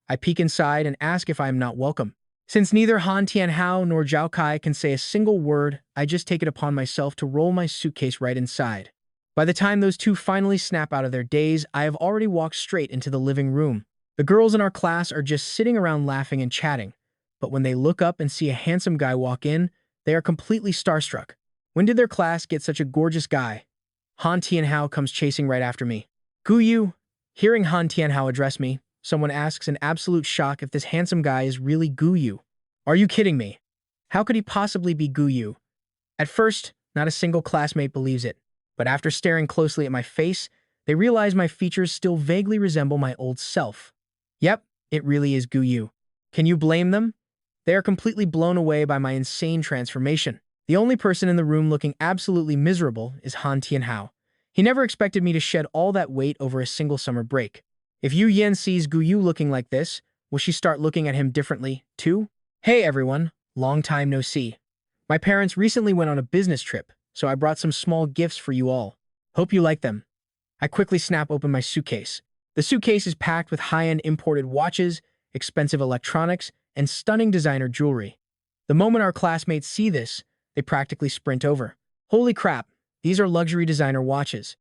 I peek inside and ask if I am not welcome. Since neither Han Tianhao nor Zhao Kai can say a single word, I just take it upon myself to roll my suitcase right inside. By the time those two finally snap out of their daze, I have already walked straight into the living room. The girls in our class are just sitting around laughing and chatting, but when they look up and see a handsome guy walk in, they are completely starstruck. When did their class get such a gorgeous guy? Han Tianhao comes chasing right after me. Gu Yu. Hearing Han Tianhao address me, someone asks in absolute shock if this handsome guy is really Gu Yu. Are you kidding me? How could he possibly be Gu Yu? At first, not a single classmate believes it, but after staring closely at my face, they realize my features still vaguely resemble my old self. Yep, it really is Gu Yu. Can you blame them? They are completely blown away by my insane transformation. The only person in the room looking absolutely miserable is Han Tianhao. He never expected me to shed all that weight over a single summer break. If Yu Yan sees Gu Yu looking like this, will she start looking at him differently, too? Hey everyone, long time no see. My parents recently went on a business trip, so I brought some small gifts for you all. Hope you like them. I quickly snap open my suitcase. The suitcase is packed with high-end imported watches, expensive electronics, and stunning designer jewelry. The moment our classmates see this, they practically sprint over. Holy crap, these are luxury designer watches.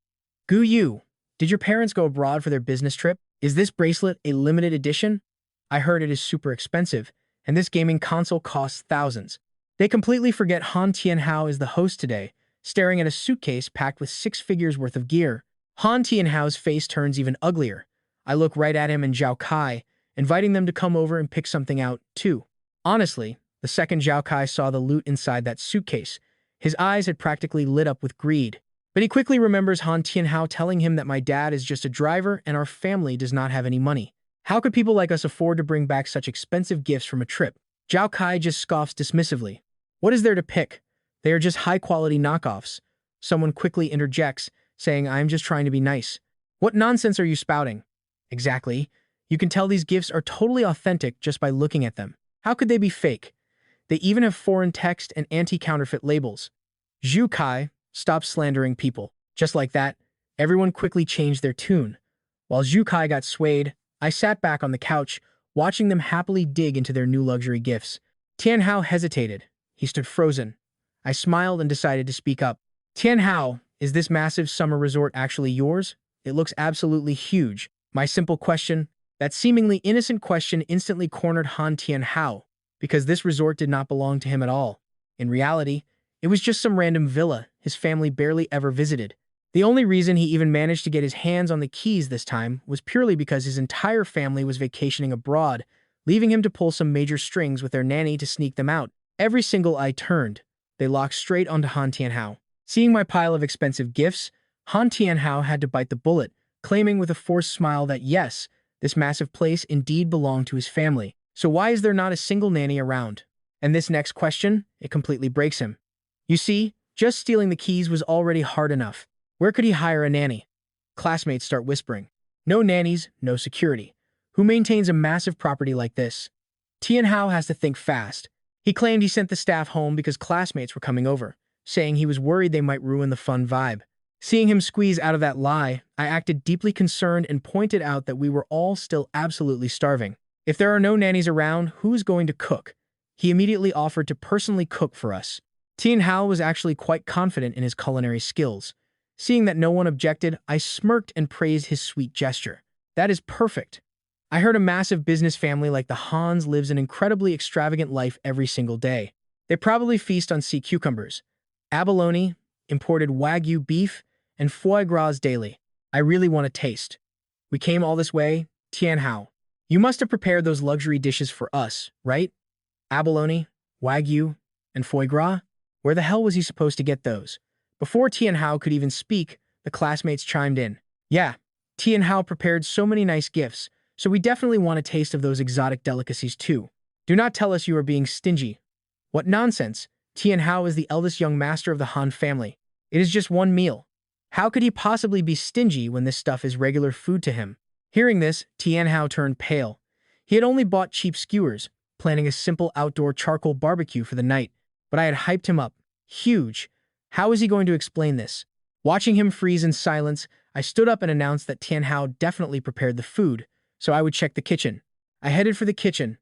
Gu Yu, did your parents go abroad for their business trip? Is this bracelet a limited edition? I heard it is super expensive, and this gaming console costs thousands. They completely forget Han Tianhao is the host today, staring at a suitcase packed with 6 figures worth of gear. Han Tianhao's face turns even uglier. I look right at him and Zhao Kai, inviting them to come over and pick something out, too. Honestly, the second Zhao Kai saw the loot inside that suitcase, his eyes had practically lit up with greed. But he quickly remembers Han Tianhao telling him that my dad is just a driver and our family does not have any money. How could people like us afford to bring back such expensive gifts from a trip? Zhao Kai just scoffs dismissively. What is there to pick? They are just high-quality knockoffs. Someone quickly interjects, saying, I am just trying to be nice. What nonsense are you spouting? Exactly. You can tell these gifts are totally authentic just by looking at them. How could they be fake? They even have foreign text and anti-counterfeit labels. Zhu Kai, stop slandering people. Just like that, everyone quickly changed their tune. While Zhu Kai got swayed, I sat back on the couch, watching them happily dig into their new luxury gifts. Tianhao hesitated. He stood frozen. I smiled and decided to speak up. Tianhao, is this massive summer resort actually yours? It looks absolutely huge. My simple question, that seemingly innocent question, instantly cornered Han Tianhao, because this resort did not belong to him at all. In reality, it was just some random villa his family barely ever visited. The only reason he even managed to get his hands on the keys this time was purely because his entire family was vacationing abroad, leaving him to pull some major strings with their nanny to sneak them out. Every single eye turned. They locked straight onto Han Tianhao. Seeing my pile of expensive gifts, Han Tianhao had to bite the bullet, claiming with a forced smile that yes, this massive place indeed belonged to his family. So why is there not a single nanny around? And this next question, it completely breaks him. You see, just stealing the keys was already hard enough. Where could he hire a nanny? Classmates start whispering. No nannies, no security. Who maintains a massive property like this? Tianhao has to think fast. He claimed he sent the staff home because classmates were coming over, saying he was worried they might ruin the fun vibe. Seeing him squeeze out of that lie, I acted deeply concerned and pointed out that we were all still absolutely starving. If there are no nannies around, who is going to cook? He immediately offered to personally cook for us. Tianhao was actually quite confident in his culinary skills. Seeing that no one objected, I smirked and praised his sweet gesture. That is perfect. I heard a massive business family like the Hans lives an incredibly extravagant life every single day. They probably feast on sea cucumbers, abalone, imported Wagyu beef, and foie gras daily. I really want to taste. We came all this way, Tianhao. You must have prepared those luxury dishes for us, right? Abalone, Wagyu, and foie gras? Where the hell was he supposed to get those? Before Tianhao could even speak, the classmates chimed in. Yeah, Tianhao prepared so many nice gifts, so we definitely want a taste of those exotic delicacies too. Do not tell us you are being stingy. What nonsense! Tianhao is the eldest young master of the Han family. It is just one meal. How could he possibly be stingy when this stuff is regular food to him? Hearing this, Tianhao turned pale. He had only bought cheap skewers, planning a simple outdoor charcoal barbecue for the night, but I had hyped him up. Huge. How is he going to explain this? Watching him freeze in silence, I stood up and announced that Tianhao definitely prepared the food, so I would check the kitchen. I headed for the kitchen.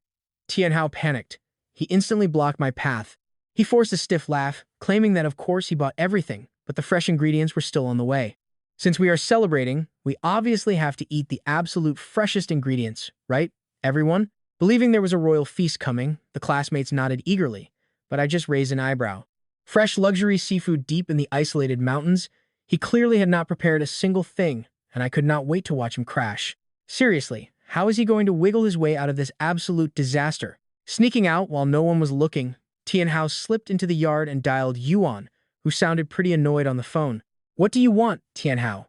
Tianhao panicked. He instantly blocked my path. He forced a stiff laugh, claiming that of course he bought everything, but the fresh ingredients were still on the way. Since we are celebrating, we obviously have to eat the absolute freshest ingredients, right, everyone? Believing there was a royal feast coming, the classmates nodded eagerly, but I just raised an eyebrow. Fresh luxury seafood deep in the isolated mountains, he clearly had not prepared a single thing, and I could not wait to watch him crash. Seriously, how is he going to wiggle his way out of this absolute disaster? Sneaking out while no one was looking, Tianhao slipped into the yard and dialed Yuan, who sounded pretty annoyed on the phone. "What do you want, Tianhao?"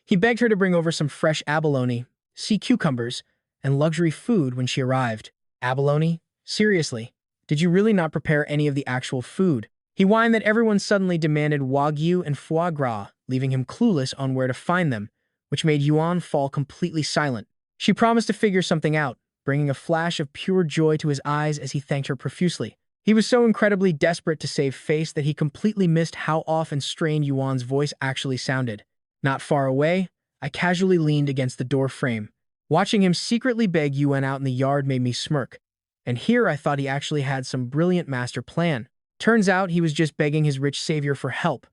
He begged her to bring over some fresh abalone, sea cucumbers, and luxury food when she arrived. Abalone? Seriously, did you really not prepare any of the actual food? He whined that everyone suddenly demanded wagyu and foie gras, leaving him clueless on where to find them, which made Yuan fall completely silent. She promised to figure something out, bringing a flash of pure joy to his eyes as he thanked her profusely. He was so incredibly desperate to save face that he completely missed how off and strained Yuan's voice actually sounded. Not far away, I casually leaned against the door frame. Watching him secretly beg Yuan out in the yard made me smirk. And here I thought he actually had some brilliant master plan. Turns out he was just begging his rich savior for help.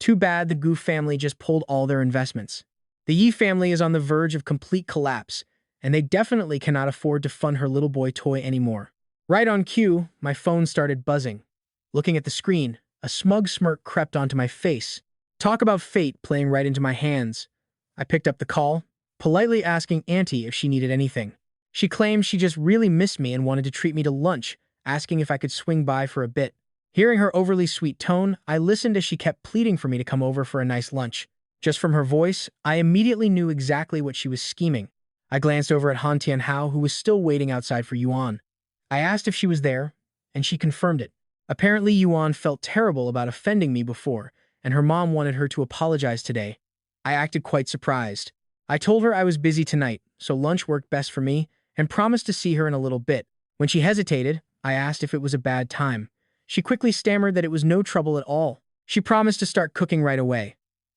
Too bad the Gu family just pulled all their investments. The Yi family is on the verge of complete collapse, and they definitely cannot afford to fund her little boy toy anymore. Right on cue, my phone started buzzing. Looking at the screen, a smug smirk crept onto my face. Talk about fate playing right into my hands. I picked up the call, politely asking Auntie if she needed anything. She claimed she just really missed me and wanted to treat me to lunch, asking if I could swing by for a bit. Hearing her overly sweet tone, I listened as she kept pleading for me to come over for a nice lunch. Just from her voice, I immediately knew exactly what she was scheming. I glanced over at Han Tianhao, who was still waiting outside for Yuan. I asked if she was there, and she confirmed it. Apparently, Yuan felt terrible about offending me before, and her mom wanted her to apologize today. I acted quite surprised. I told her I was busy tonight, so lunch worked best for me, and promised to see her in a little bit. When she hesitated, I asked if it was a bad time. She quickly stammered that it was no trouble at all. She promised to start cooking right away.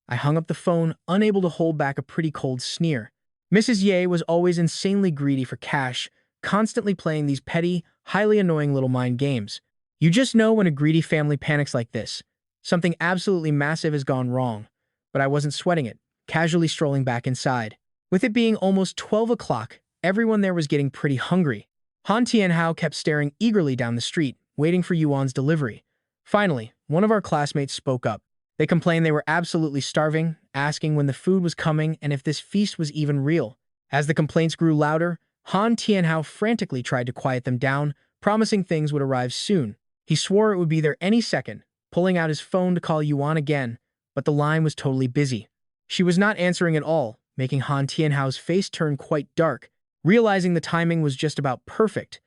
I hung up the phone, unable to hold back a pretty cold sneer. Mrs. Ye was always insanely greedy for cash, constantly playing these petty, highly annoying little mind games. You just know when a greedy family panics like this. Something absolutely massive has gone wrong. But I wasn't sweating it, casually strolling back inside. With it being almost 12 o'clock, everyone there was getting pretty hungry. Han Tianhao kept staring eagerly down the street, waiting for Yuan's delivery. Finally, one of our classmates spoke up. They complained they were absolutely starving, asking when the food was coming and if this feast was even real. As the complaints grew louder, Han Tianhao frantically tried to quiet them down, promising things would arrive soon. He swore it would be there any second, pulling out his phone to call Yuan again, but the line was totally busy. She was not answering at all, making Han Tianhao's face turn quite dark. Realizing the timing was just about perfect,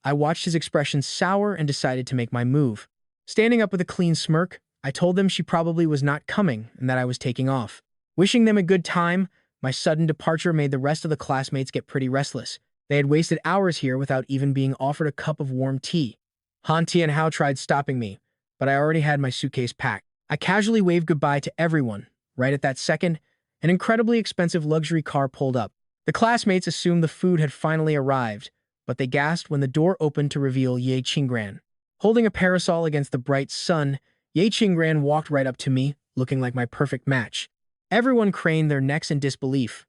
I watched his expression sour and decided to make my move. Standing up with a clean smirk, I told them she probably was not coming and that I was taking off. Wishing them a good time, my sudden departure made the rest of the classmates get pretty restless. They had wasted hours here without even being offered a cup of warm tea. Han Tianhao tried stopping me, but I already had my suitcase packed. I casually waved goodbye to everyone. Right at that second, an incredibly expensive luxury car pulled up. The classmates assumed the food had finally arrived, but they gasped when the door opened to reveal Ye Qinggran. Holding a parasol against the bright sun, Ye Qinggran walked right up to me, looking like my perfect match. Everyone craned their necks in disbelief.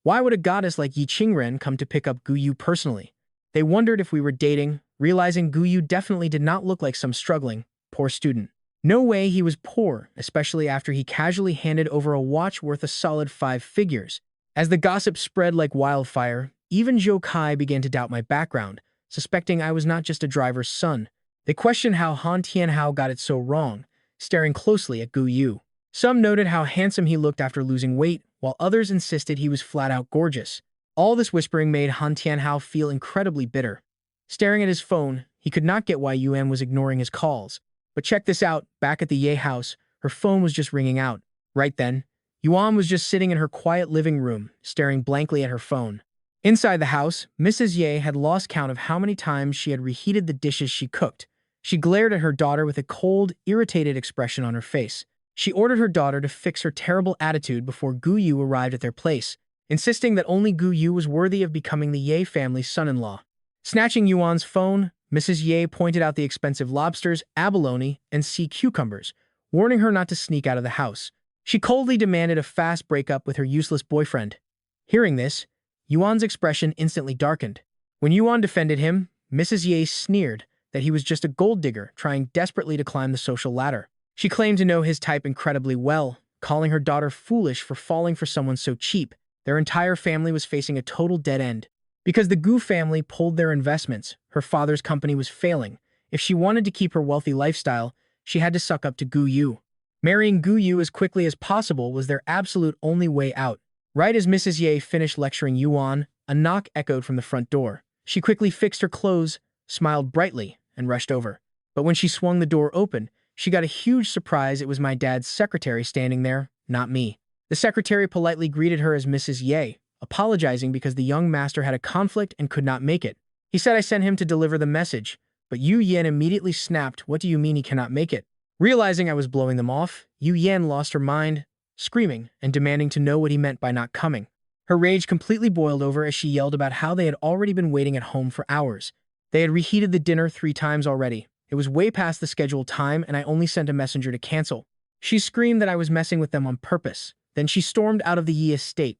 Why would a goddess like Yi Qinggran come to pick up Guyu personally? They wondered if we were dating, realizing Guyu definitely did not look like some struggling, poor student. No way he was poor, especially after he casually handed over a watch worth a solid 5 figures. As the gossip spread like wildfire, even Zhou Kai began to doubt my background, suspecting I was not just a driver's son. They questioned how Han Tianhao got it so wrong, staring closely at Gu Yu. Some noted how handsome he looked after losing weight, while others insisted he was flat-out gorgeous. All this whispering made Han Tianhao feel incredibly bitter. Staring at his phone, he could not get why Yuan was ignoring his calls. But check this out, back at the Ye house, her phone was just ringing out. Right then, Yuan was just sitting in her quiet living room, staring blankly at her phone. Inside the house, Mrs. Ye had lost count of how many times she had reheated the dishes she cooked. She glared at her daughter with a cold, irritated expression on her face. She ordered her daughter to fix her terrible attitude before Gu Yu arrived at their place, insisting that only Gu Yu was worthy of becoming the Ye family's son-in-law. Snatching Yuan's phone, Mrs. Ye pointed out the expensive lobsters, abalone, and sea cucumbers, warning her not to sneak out of the house. She coldly demanded a fast breakup with her useless boyfriend. Hearing this, Yuan's expression instantly darkened. When Yuan defended him, Mrs. Ye sneered that he was just a gold digger trying desperately to climb the social ladder. She claimed to know his type incredibly well, calling her daughter foolish for falling for someone so cheap. Their entire family was facing a total dead end. Because the Gu family pulled their investments, her father's company was failing. If she wanted to keep her wealthy lifestyle, she had to suck up to Gu Yu. Marrying Gu Yu as quickly as possible was their absolute only way out. Right as Mrs. Ye finished lecturing Yuan, a knock echoed from the front door. She quickly fixed her clothes, smiled brightly, and rushed over. But when she swung the door open, she got a huge surprise. It was my dad's secretary standing there, not me. The secretary politely greeted her as Mrs. Ye, apologizing because the young master had a conflict and could not make it. He said I sent him to deliver the message, but Yu Yan immediately snapped, "What do you mean he cannot make it?" Realizing I was blowing them off, Yu Yan lost her mind, screaming and demanding to know what he meant by not coming. Her rage completely boiled over as she yelled about how they had already been waiting at home for hours. They had reheated the dinner 3 times already. It was way past the scheduled time and I only sent a messenger to cancel. She screamed that I was messing with them on purpose. Then she stormed out of the Yi estate,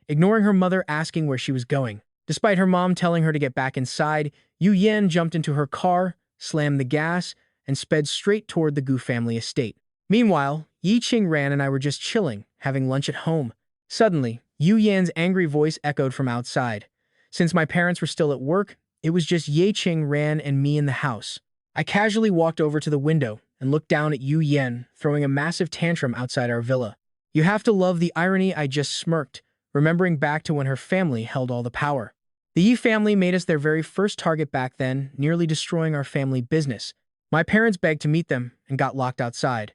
ignoring her mother asking where she was going. Despite her mom telling her to get back inside, Yu Yan jumped into her car, slammed the gas, and sped straight toward the Gu family estate. Meanwhile, Yi Qingran and I were just chilling, having lunch at home. Suddenly, Yu Yan's angry voice echoed from outside. Since my parents were still at work, it was just Ye Qingran and me in the house. I casually walked over to the window and looked down at Yu Yan, throwing a massive tantrum outside our villa. You have to love the irony. I just smirked, remembering back to when her family held all the power. The Yi family made us their very first target back then, nearly destroying our family business. My parents begged to meet them and got locked outside.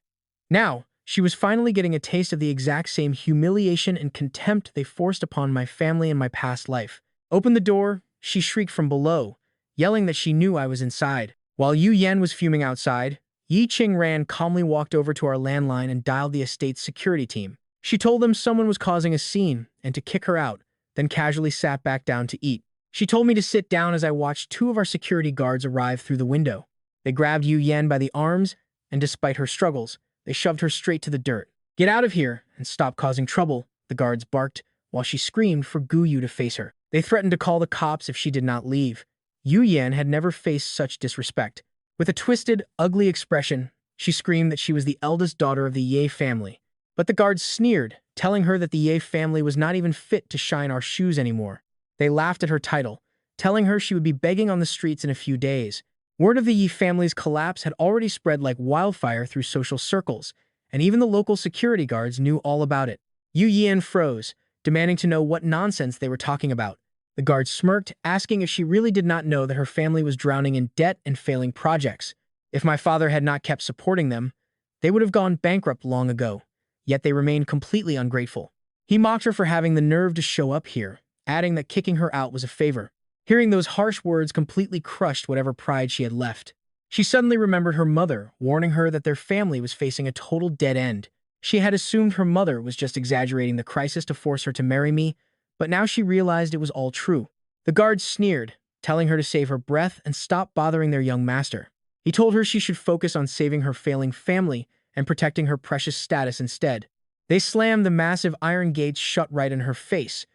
Now, she was finally getting a taste of the exact same humiliation and contempt they forced upon my family in my past life. "Open the door," she shrieked from below, yelling that she knew I was inside. While Yu Yan was fuming outside, Yi Qingran calmly walked over to our landline and dialed the estate's security team. She told them someone was causing a scene and to kick her out, then casually sat back down to eat. She told me to sit down as I watched 2 of our security guards arrive through the window. They grabbed Yu Yan by the arms, and despite her struggles, they shoved her straight to the dirt. "Get out of here and stop causing trouble," the guards barked, while she screamed for Gu Yu to face her. They threatened to call the cops if she did not leave. Yu Yan had never faced such disrespect. With a twisted, ugly expression, she screamed that she was the eldest daughter of the Ye family. But the guards sneered, telling her that the Ye family was not even fit to shine our shoes anymore. They laughed at her title, telling her she would be begging on the streets in a few days. Word of the Yi family's collapse had already spread like wildfire through social circles, and even the local security guards knew all about it. Yu Yan froze, demanding to know what nonsense they were talking about. The guard smirked, asking if she really did not know that her family was drowning in debt and failing projects. If my father had not kept supporting them, they would have gone bankrupt long ago, yet they remained completely ungrateful. He mocked her for having the nerve to show up here, adding that kicking her out was a favor. Hearing those harsh words completely crushed whatever pride she had left. She suddenly remembered her mother, warning her that their family was facing a total dead end. She had assumed her mother was just exaggerating the crisis to force her to marry me, but now she realized it was all true. The guards sneered, telling her to save her breath and stop bothering their young master. He told her she should focus on saving her failing family and protecting her precious status instead. They slammed the massive iron gates shut right in her face.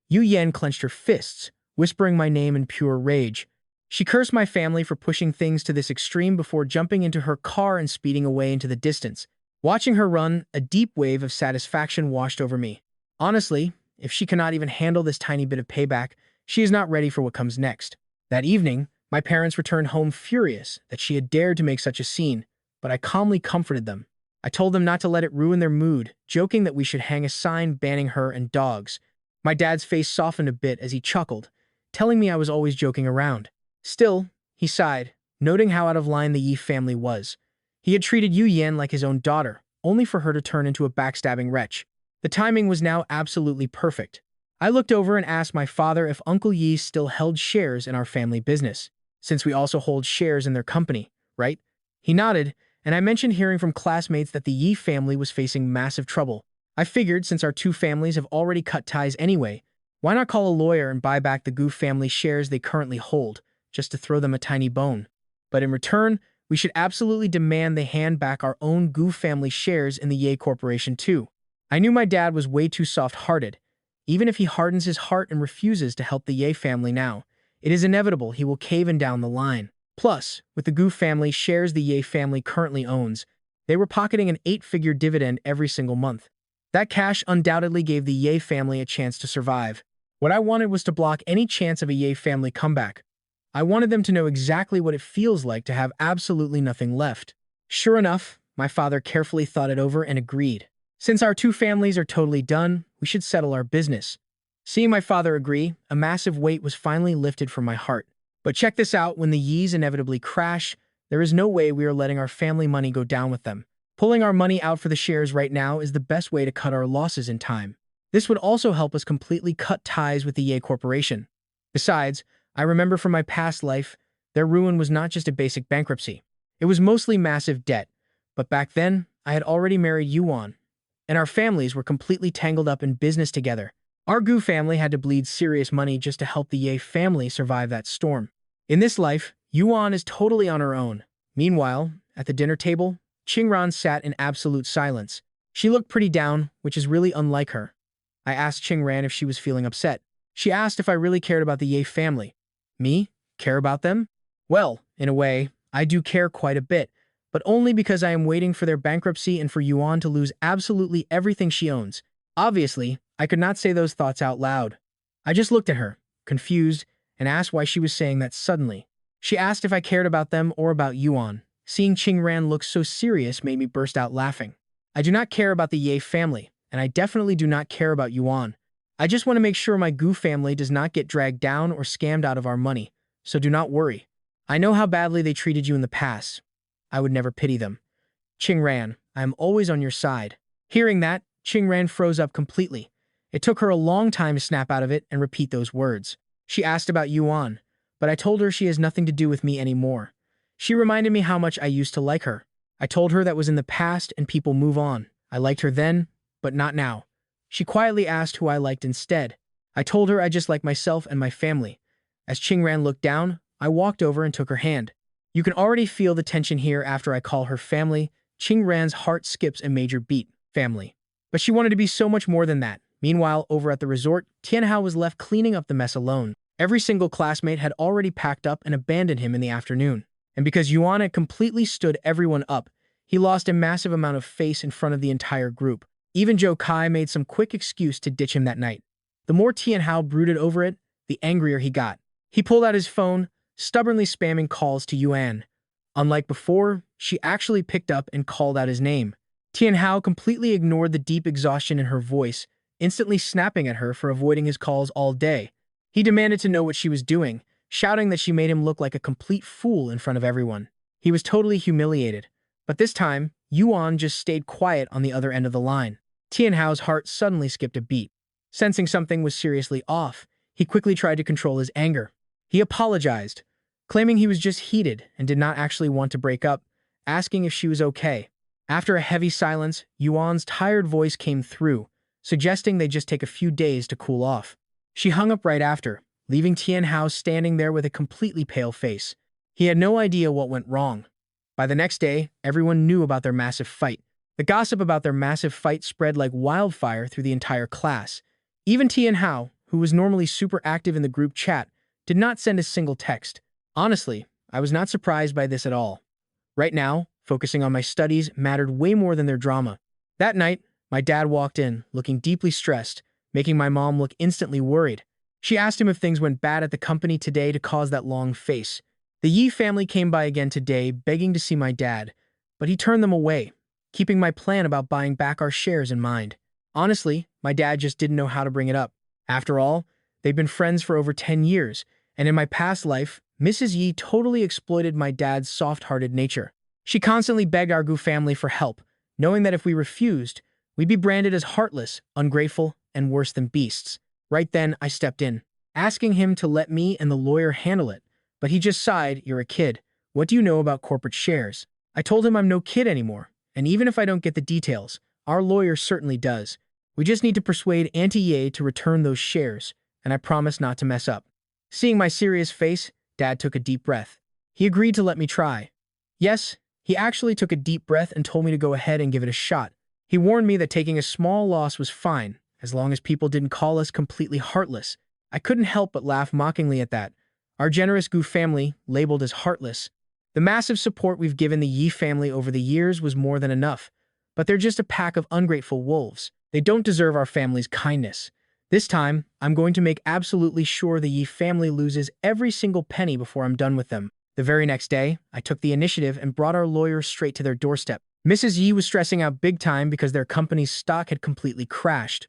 Yu Yan clenched her fists, whispering my name in pure rage. She cursed my family for pushing things to this extreme before jumping into her car and speeding away into the distance. Watching her run, a deep wave of satisfaction washed over me. Honestly, if she cannot even handle this tiny bit of payback, she is not ready for what comes next. That evening, my parents returned home furious that she had dared to make such a scene, but I calmly comforted them. I told them not to let it ruin their mood, joking that we should hang a sign banning her and dogs. My dad's face softened a bit as he chuckled, telling me I was always joking around. Still, he sighed, noting how out of line the Yi family was. He had treated Yu Yan like his own daughter, only for her to turn into a backstabbing wretch. The timing was now absolutely perfect. I looked over and asked my father if Uncle Yi still held shares in our family business, since we also hold shares in their company, right? He nodded, and I mentioned hearing from classmates that the Yi family was facing massive trouble. I figured since our 2 families have already cut ties anyway, why not call a lawyer and buy back the Gu family shares they currently hold, just to throw them a tiny bone. But in return, we should absolutely demand they hand back our own Gu family shares in the Ye Corporation too. I knew my dad was way too soft-hearted. Even if he hardens his heart and refuses to help the Ye family now, it is inevitable he will cave in down the line. Plus, with the Gu family shares the Ye family currently owns, they were pocketing an 8-figure dividend every single month. That cash undoubtedly gave the Ye family a chance to survive. What I wanted was to block any chance of a Ye family comeback. I wanted them to know exactly what it feels like to have absolutely nothing left. Sure enough, my father carefully thought it over and agreed. Since our two families are totally done, we should settle our business. Seeing my father agree, a massive weight was finally lifted from my heart. But check this out, when the Yees inevitably crash, there is no way we are letting our family money go down with them. Pulling our money out for the shares right now is the best way to cut our losses in time. This would also help us completely cut ties with the Ye Corporation. Besides, I remember from my past life, their ruin was not just a basic bankruptcy. It was mostly massive debt. But back then, I had already married Yuan, and our families were completely tangled up in business together. Our Gu family had to bleed serious money just to help the Ye family survive that storm. In this life, Yuan is totally on her own. Meanwhile, at the dinner table, Qingran sat in absolute silence. She looked pretty down, which is really unlike her. I asked Qingran if she was feeling upset. She asked if I really cared about the Ye family. Me? Care about them? Well, in a way, I do care quite a bit, but only because I am waiting for their bankruptcy and for Yuan to lose absolutely everything she owns. Obviously, I could not say those thoughts out loud. I just looked at her, confused, and asked why she was saying that suddenly. She asked if I cared about them or about Yuan. Seeing Qingran look so serious made me burst out laughing. I do not care about the Ye family, and I definitely do not care about Yuan. I just want to make sure my Gu family does not get dragged down or scammed out of our money, so do not worry. I know how badly they treated you in the past. I would never pity them. Qingran, I am always on your side. Hearing that, Qingran froze up completely. It took her a long time to snap out of it and repeat those words. She asked about Yuan, but I told her she has nothing to do with me anymore. She reminded me how much I used to like her. I told her that was in the past and people move on. I liked her then, but not now. She quietly asked who I liked instead. I told her I just like myself and my family. As Qingran looked down, I walked over and took her hand. You can already feel the tension here after I call her family. Qingran's heart skips a major beat. Family. But she wanted to be so much more than that. Meanwhile, over at the resort, Tianhao was left cleaning up the mess alone. Every single classmate had already packed up and abandoned him in the afternoon. And because Yuan had completely stood everyone up, he lost a massive amount of face in front of the entire group. Even Zhou Kai made some quick excuse to ditch him that night. The more Tianhao brooded over it, the angrier he got. He pulled out his phone, stubbornly spamming calls to Yuan. Unlike before, she actually picked up and called out his name. Tianhao completely ignored the deep exhaustion in her voice, instantly snapping at her for avoiding his calls all day. He demanded to know what she was doing, shouting that she made him look like a complete fool in front of everyone. He was totally humiliated. But this time, Yuan just stayed quiet on the other end of the line. Tianhao's heart suddenly skipped a beat. Sensing something was seriously off, he quickly tried to control his anger. He apologized, claiming he was just heated and did not actually want to break up, asking if she was okay. After a heavy silence, Yuan's tired voice came through, suggesting they just take a few days to cool off. She hung up right after, leaving Tianhao standing there with a completely pale face. He had no idea what went wrong. By the next day, everyone knew about their massive fight. The gossip about their massive fight spread like wildfire through the entire class. Even Tianhao, who was normally super active in the group chat, did not send a single text. Honestly, I was not surprised by this at all. Right now, focusing on my studies mattered way more than their drama. That night, my dad walked in, looking deeply stressed, making my mom look instantly worried. She asked him if things went bad at the company today to cause that long face. The Yi family came by again today, begging to see my dad, but he turned them away, keeping my plan about buying back our shares in mind. Honestly, my dad just didn't know how to bring it up. After all, they've been friends for over 10 years, and in my past life, Mrs. Yi totally exploited my dad's soft-hearted nature. She constantly begged our Gu family for help, knowing that if we refused, we'd be branded as heartless, ungrateful, and worse than beasts. Right then, I stepped in, asking him to let me and the lawyer handle it. But he just sighed, "You're a kid. What do you know about corporate shares?" I told him I'm no kid anymore, and even if I don't get the details, our lawyer certainly does. We just need to persuade Auntie Ye to return those shares, and I promise not to mess up. Seeing my serious face, Dad took a deep breath. He agreed to let me try. Yes, he actually took a deep breath and told me to go ahead and give it a shot. He warned me that taking a small loss was fine, as long as people didn't call us completely heartless. I couldn't help but laugh mockingly at that. Our generous Gu family, labeled as heartless. The massive support we've given the Yi family over the years was more than enough, but they're just a pack of ungrateful wolves. They don't deserve our family's kindness. This time, I'm going to make absolutely sure the Yi family loses every single penny before I'm done with them. The very next day, I took the initiative and brought our lawyer straight to their doorstep. Mrs. Yi was stressing out big time because their company's stock had completely crashed.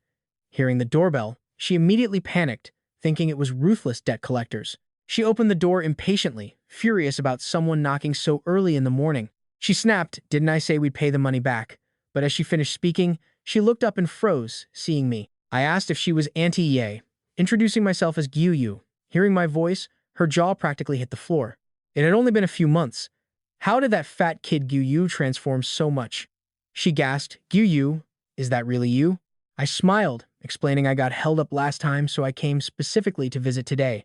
Hearing the doorbell, she immediately panicked, thinking it was ruthless debt collectors. She opened the door impatiently, furious about someone knocking so early in the morning. She snapped, "Didn't I say we'd pay the money back?" But as she finished speaking, she looked up and froze, seeing me. I asked if she was Auntie Ye, introducing myself as Gyu Yu. Hearing my voice, her jaw practically hit the floor. It had only been a few months. How did that fat kid Gyu Yu transform so much? She gasped, "Gyu Yu, is that really you?" I smiled, explaining I got held up last time, so I came specifically to visit today.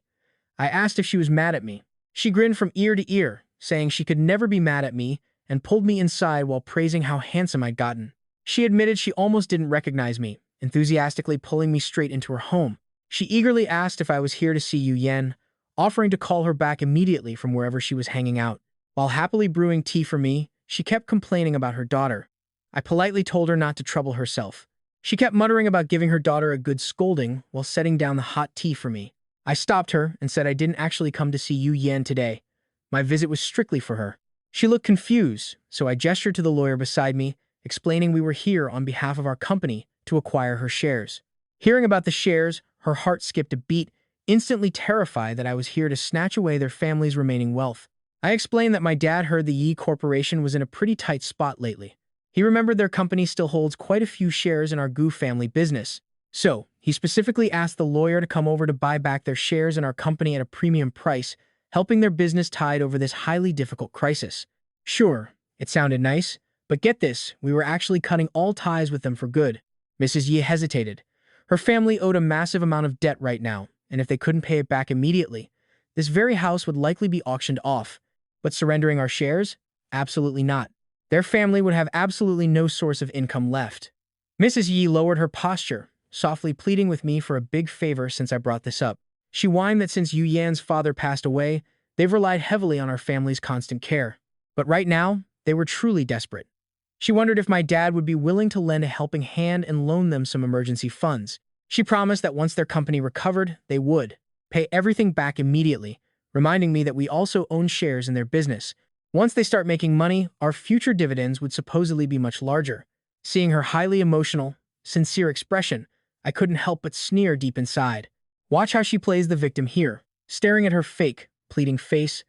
I asked if she was mad at me. She grinned from ear to ear, saying she could never be mad at me, and pulled me inside while praising how handsome I'd gotten. She admitted she almost didn't recognize me, enthusiastically pulling me straight into her home. She eagerly asked if I was here to see Yu Yan, offering to call her back immediately from wherever she was hanging out. While happily brewing tea for me, she kept complaining about her daughter. I politely told her not to trouble herself. She kept muttering about giving her daughter a good scolding while setting down the hot tea for me. I stopped her and said I didn't actually come to see Yu Yan today. My visit was strictly for her. She looked confused, so I gestured to the lawyer beside me, explaining we were here on behalf of our company to acquire her shares. Hearing about the shares, her heart skipped a beat, instantly terrified that I was here to snatch away their family's remaining wealth. I explained that my dad heard the Yi Corporation was in a pretty tight spot lately. He remembered their company still holds quite a few shares in our Gu family business. So, he specifically asked the lawyer to come over to buy back their shares in our company at a premium price, helping their business tide over this highly difficult crisis. Sure, it sounded nice, but get this, we were actually cutting all ties with them for good. Mrs. Yi hesitated. Her family owed a massive amount of debt right now, and if they couldn't pay it back immediately, this very house would likely be auctioned off. But surrendering our shares? Absolutely not. Their family would have absolutely no source of income left. Mrs. Yi lowered her posture, softly pleading with me for a big favor since I brought this up. She whined that since Yu Yan's father passed away, they've relied heavily on our family's constant care. But right now, they were truly desperate. She wondered if my dad would be willing to lend a helping hand and loan them some emergency funds. She promised that once their company recovered, they would pay everything back immediately, reminding me that we also own shares in their business. Once they start making money, our future dividends would supposedly be much larger. Seeing her highly emotional, sincere expression, I couldn't help but sneer deep inside. Watch how she plays the victim here. Staring at her fake, pleading face,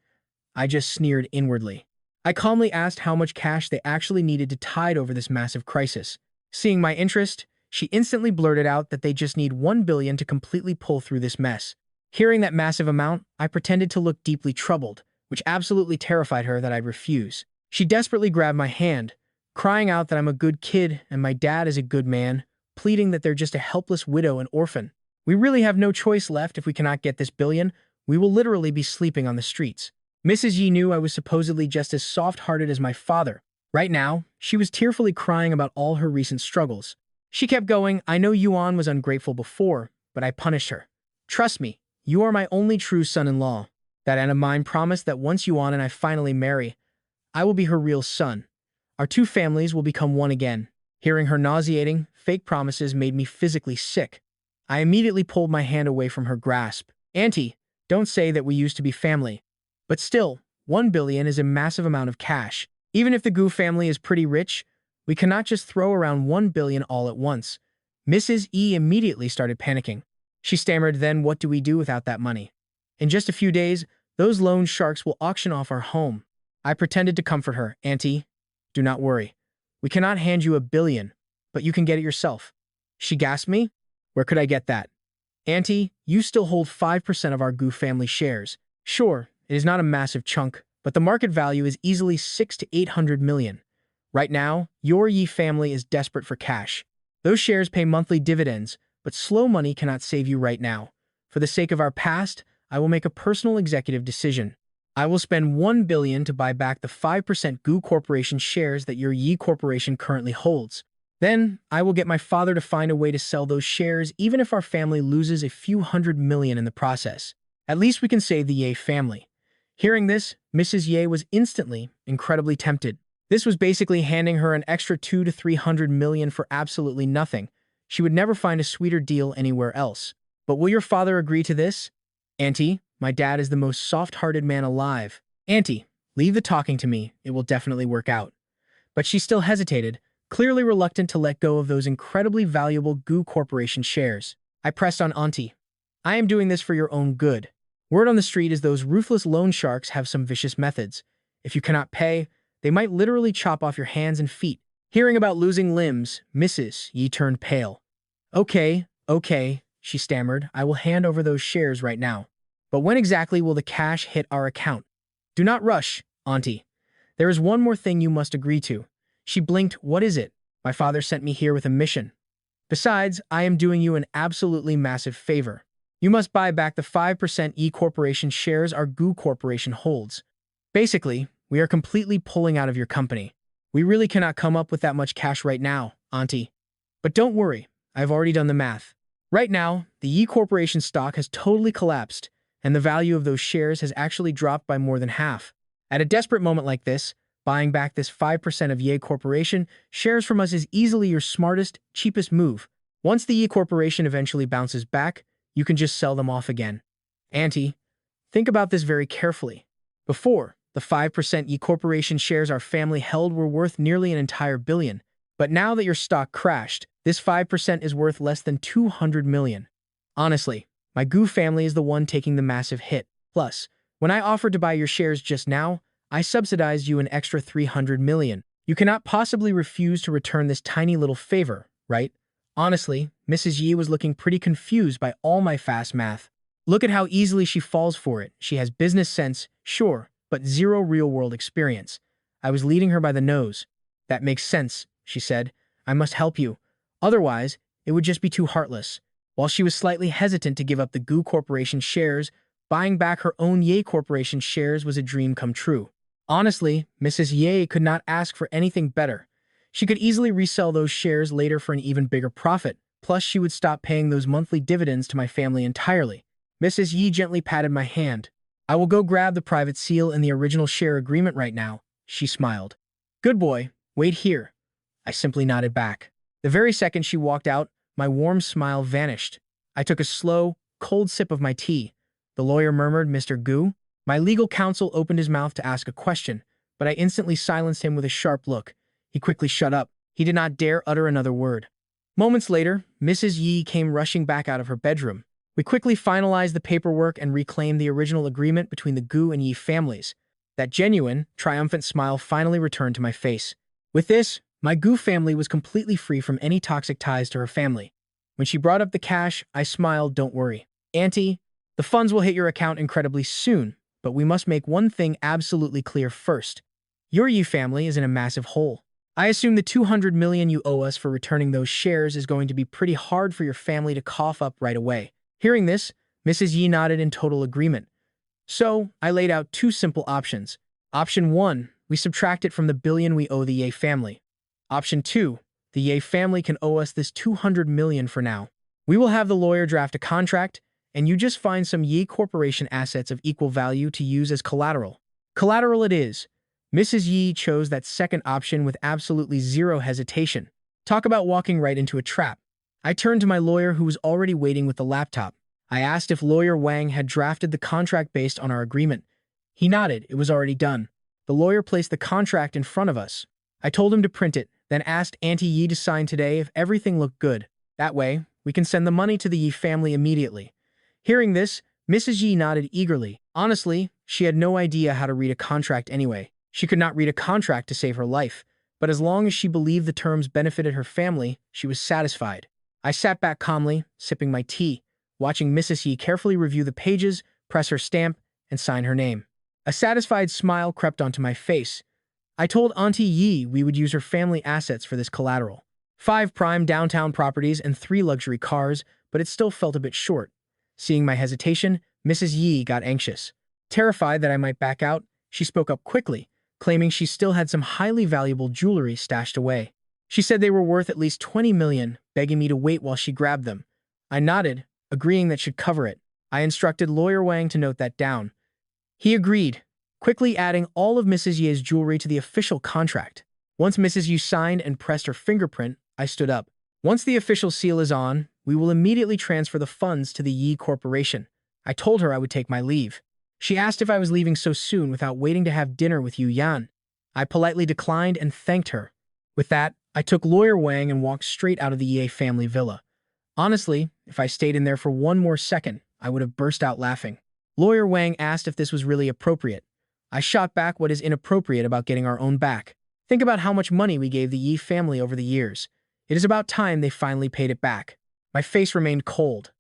I just sneered inwardly. I calmly asked how much cash they actually needed to tide over this massive crisis. Seeing my interest, she instantly blurted out that they just need 1 billion to completely pull through this mess. Hearing that massive amount, I pretended to look deeply troubled, which absolutely terrified her that I'd refuse. She desperately grabbed my hand, crying out that I'm a good kid and my dad is a good man, pleading that they're just a helpless widow and orphan. We really have no choice left if we cannot get this billion. We will literally be sleeping on the streets. Mrs. Yi knew I was supposedly just as soft-hearted as my father. Right now, she was tearfully crying about all her recent struggles. She kept going, "I know Yuan was ungrateful before, but I punished her. Trust me, you are my only true son-in-law. That aunt of mine promised that once Yuan and I finally marry, I will be her real son. Our two families will become one again." Hearing her nauseating, fake promises made me physically sick. I immediately pulled my hand away from her grasp. "Auntie, don't say that we used to be family. But still, 1 billion is a massive amount of cash. Even if the Gu family is pretty rich, we cannot just throw around 1 billion all at once." Mrs. E immediately started panicking. She stammered, "Then what do we do without that money? In just a few days, those loan sharks will auction off our home." I pretended to comfort her. "Auntie, do not worry. We cannot hand you 1 billion, but you can get it yourself." She gasped me. "Where could I get that?" "Auntie, you still hold 5% of our Gu family shares. Sure, it is not a massive chunk, but the market value is easily 600 to 800 million. Right now, your Yi family is desperate for cash. Those shares pay monthly dividends, but slow money cannot save you right now. For the sake of our past, I will make a personal executive decision. I will spend 1 billion to buy back the 5% Gu Corporation shares that your Yi Corporation currently holds. Then I will get my father to find a way to sell those shares even if our family loses a few hundred million in the process. At least we can save the Ye family. Hearing this, Mrs. Ye was instantly, incredibly tempted. This was basically handing her an extra 2 to 300 million for absolutely nothing. She would never find a sweeter deal anywhere else. But will your father agree to this? Auntie, my dad is the most soft-hearted man alive. Auntie, leave the talking to me. It will definitely work out. But she still hesitated, clearly reluctant to let go of those incredibly valuable Goo Corporation shares. I pressed on Auntie. I am doing this for your own good. Word on the street is those ruthless loan sharks have some vicious methods. If you cannot pay, they might literally chop off your hands and feet. Hearing about losing limbs, Mrs. Yi turned pale. Okay, she stammered. I will hand over those shares right now. But when exactly will the cash hit our account? Do not rush, Auntie. There is one more thing you must agree to. She blinked. What is it? My father sent me here with a mission. Besides, I am doing you an absolutely massive favor. You must buy back the 5% E Corporation shares our Goo Corporation holds. Basically, we are completely pulling out of your company. We really cannot come up with that much cash right now, Auntie. But don't worry, I've already done the math. Right now, the E Corporation stock has totally collapsed, and the value of those shares has actually dropped by more than half. At a desperate moment like this, buying back this 5% of Ye Corporation shares from us is easily your smartest, cheapest move. Once the Ye Corporation eventually bounces back, you can just sell them off again. Auntie, think about this very carefully. Before, the 5% Ye Corporation shares our family held were worth nearly an entire billion. But now that your stock crashed, this 5% is worth less than 200 million. Honestly, my Goo family is the one taking the massive hit. Plus, when I offered to buy your shares just now, I subsidized you an extra 300 million. You cannot possibly refuse to return this tiny little favor, right? Honestly, Mrs. Yi was looking pretty confused by all my fast math. Look at how easily she falls for it. She has business sense, sure, but zero real-world experience. I was leading her by the nose. That makes sense, she said. I must help you. Otherwise, it would just be too heartless. While she was slightly hesitant to give up the Goo Corporation shares, buying back her own Ye Corporation shares was a dream come true. Honestly, Mrs. Ye could not ask for anything better. She could easily resell those shares later for an even bigger profit. Plus, she would stop paying those monthly dividends to my family entirely. Mrs. Yi gently patted my hand. I will go grab the private seal and the original share agreement right now, she smiled. Good boy, wait here. I simply nodded back. The very second she walked out, my warm smile vanished. I took a slow, cold sip of my tea. The lawyer murmured, Mr. Goo? My legal counsel opened his mouth to ask a question, but I instantly silenced him with a sharp look. He quickly shut up. He did not dare utter another word. Moments later, Mrs. Yi came rushing back out of her bedroom. We quickly finalized the paperwork and reclaimed the original agreement between the Goo and Yi families. That genuine, triumphant smile finally returned to my face. With this, my Goo family was completely free from any toxic ties to her family. When she brought up the cash, I smiled. Don't worry. Auntie, the funds will hit your account incredibly soon, but we must make one thing absolutely clear first. Your Yi family is in a massive hole. I assume the 200 million you owe us for returning those shares is going to be pretty hard for your family to cough up right away. Hearing this, Mrs. Yi nodded in total agreement. So, I laid out two simple options. Option 1, we subtract it from the billion we owe the Ye family. Option 2, the Ye family can owe us this 200 million for now. We will have the lawyer draft a contract, and you just find some Ye Corporation assets of equal value to use as collateral. Collateral it is. Mrs. Yi chose that second option with absolutely zero hesitation. Talk about walking right into a trap. I turned to my lawyer who was already waiting with the laptop. I asked if lawyer Wang had drafted the contract based on our agreement. He nodded. It was already done. The lawyer placed the contract in front of us. I told him to print it, then asked Auntie Yi to sign today if everything looked good. That way, we can send the money to the Yi family immediately. Hearing this, Mrs. Yi nodded eagerly. Honestly, she had no idea how to read a contract anyway. She could not read a contract to save her life, but as long as she believed the terms benefited her family, she was satisfied. I sat back calmly, sipping my tea, watching Mrs. Yi carefully review the pages, press her stamp, and sign her name. A satisfied smile crept onto my face. I told Auntie Yi we would use her family assets for this collateral. 5 prime downtown properties and 3 luxury cars, but it still felt a bit short. Seeing my hesitation, Mrs. Yi got anxious. Terrified that I might back out, she spoke up quickly, claiming she still had some highly valuable jewelry stashed away. She said they were worth at least 20 million, begging me to wait while she grabbed them. I nodded, agreeing that should cover it. I instructed Lawyer Wang to note that down. He agreed, quickly adding all of Mrs. Ye's jewelry to the official contract. Once Mrs. Yu signed and pressed her fingerprint, I stood up. Once the official seal is on, we will immediately transfer the funds to the Yi Corporation. I told her I would take my leave. She asked if I was leaving so soon without waiting to have dinner with Yu Yan. I politely declined and thanked her. With that, I took Lawyer Wang and walked straight out of the Ye family villa. Honestly, if I stayed in there for one more second, I would have burst out laughing. Lawyer Wang asked if this was really appropriate. I shot back what is inappropriate about getting our own back. Think about how much money we gave the Yi family over the years. It is about time they finally paid it back. My face remained cold.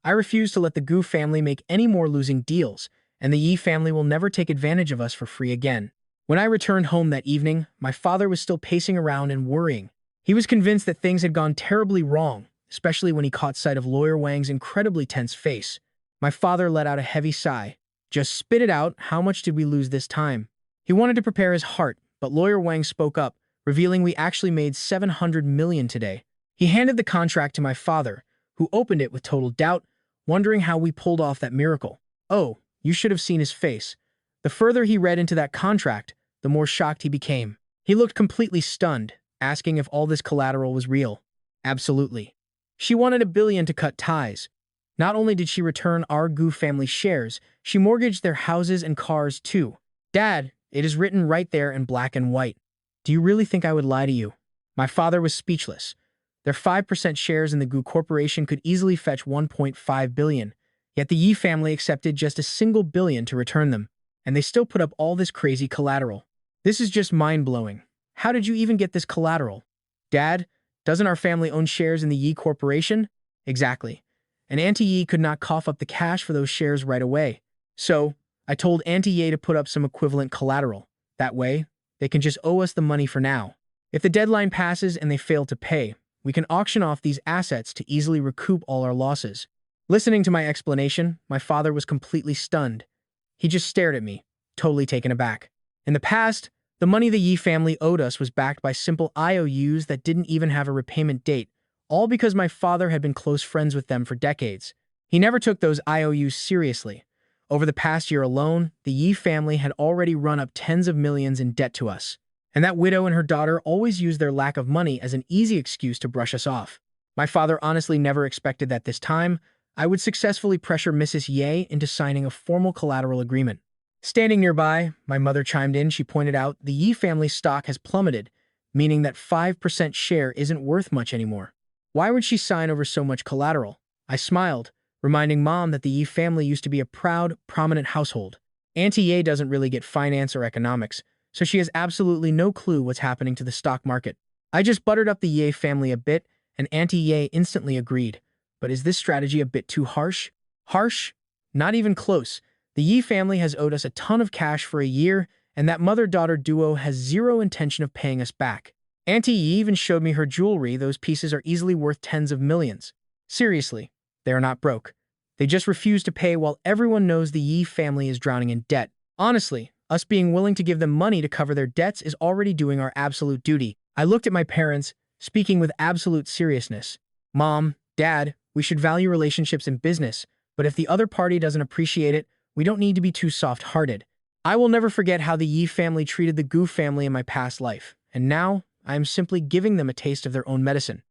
I refused to let the Gu family make any more losing deals, and the Yi family will never take advantage of us for free again. When I returned home that evening, my father was still pacing around and worrying. He was convinced that things had gone terribly wrong, especially when he caught sight of Lawyer Wang's incredibly tense face. My father let out a heavy sigh. Just spit it out, how much did we lose this time? He wanted to prepare his heart, but Lawyer Wang spoke up, revealing we actually made 700 million today. He handed the contract to my father, who opened it with total doubt, wondering how we pulled off that miracle. Oh, you should have seen his face. The further he read into that contract, the more shocked he became. He looked completely stunned, asking if all this collateral was real. Absolutely. She wanted $1 billion to cut ties. Not only did she return our Gu family shares, she mortgaged their houses and cars too. Dad, it is written right there in black and white. Do you really think I would lie to you? My father was speechless. Their 5% shares in the Gu Corporation could easily fetch 1.5 billion, yet the Yi family accepted just a single billion to return them, and they still put up all this crazy collateral. This is just mind-blowing. How did you even get this collateral? Dad, doesn't our family own shares in the Yi Corporation? Exactly. And Auntie Yi could not cough up the cash for those shares right away. So, I told Auntie Yi to put up some equivalent collateral. That way, they can just owe us the money for now. If the deadline passes and they fail to pay, we can auction off these assets to easily recoup all our losses. Listening to my explanation, my father was completely stunned. He just stared at me, totally taken aback. In the past, the money the Yi family owed us was backed by simple IOUs that didn't even have a repayment date, all because my father had been close friends with them for decades. He never took those IOUs seriously. Over the past year alone, the Yi family had already run up tens of millions in debt to us. And that widow and her daughter always used their lack of money as an easy excuse to brush us off. My father honestly never expected that this time, I would successfully pressure Mrs. Ye into signing a formal collateral agreement. Standing nearby, my mother chimed in. She pointed out the Yi family stock has plummeted, meaning that 5% share isn't worth much anymore. Why would she sign over so much collateral? I smiled, reminding Mom that the Yi family used to be a proud, prominent household. Auntie Ye doesn't really get finance or economics, so she has absolutely no clue what's happening to the stock market. I just buttered up the Ye family a bit, and Auntie Ye instantly agreed. But is this strategy a bit too harsh? Harsh? Not even close. The Yi family has owed us a ton of cash for a year, and that mother-daughter duo has zero intention of paying us back. Auntie Yi even showed me her jewelry. Those pieces are easily worth tens of millions. Seriously, they are not broke. They just refuse to pay while everyone knows the Yi family is drowning in debt. Honestly, us being willing to give them money to cover their debts is already doing our absolute duty. I looked at my parents, speaking with absolute seriousness. Mom, Dad, we should value relationships in business, but if the other party doesn't appreciate it, we don't need to be too soft-hearted. I will never forget how the Yi family treated the Gu family in my past life, and now I am simply giving them a taste of their own medicine.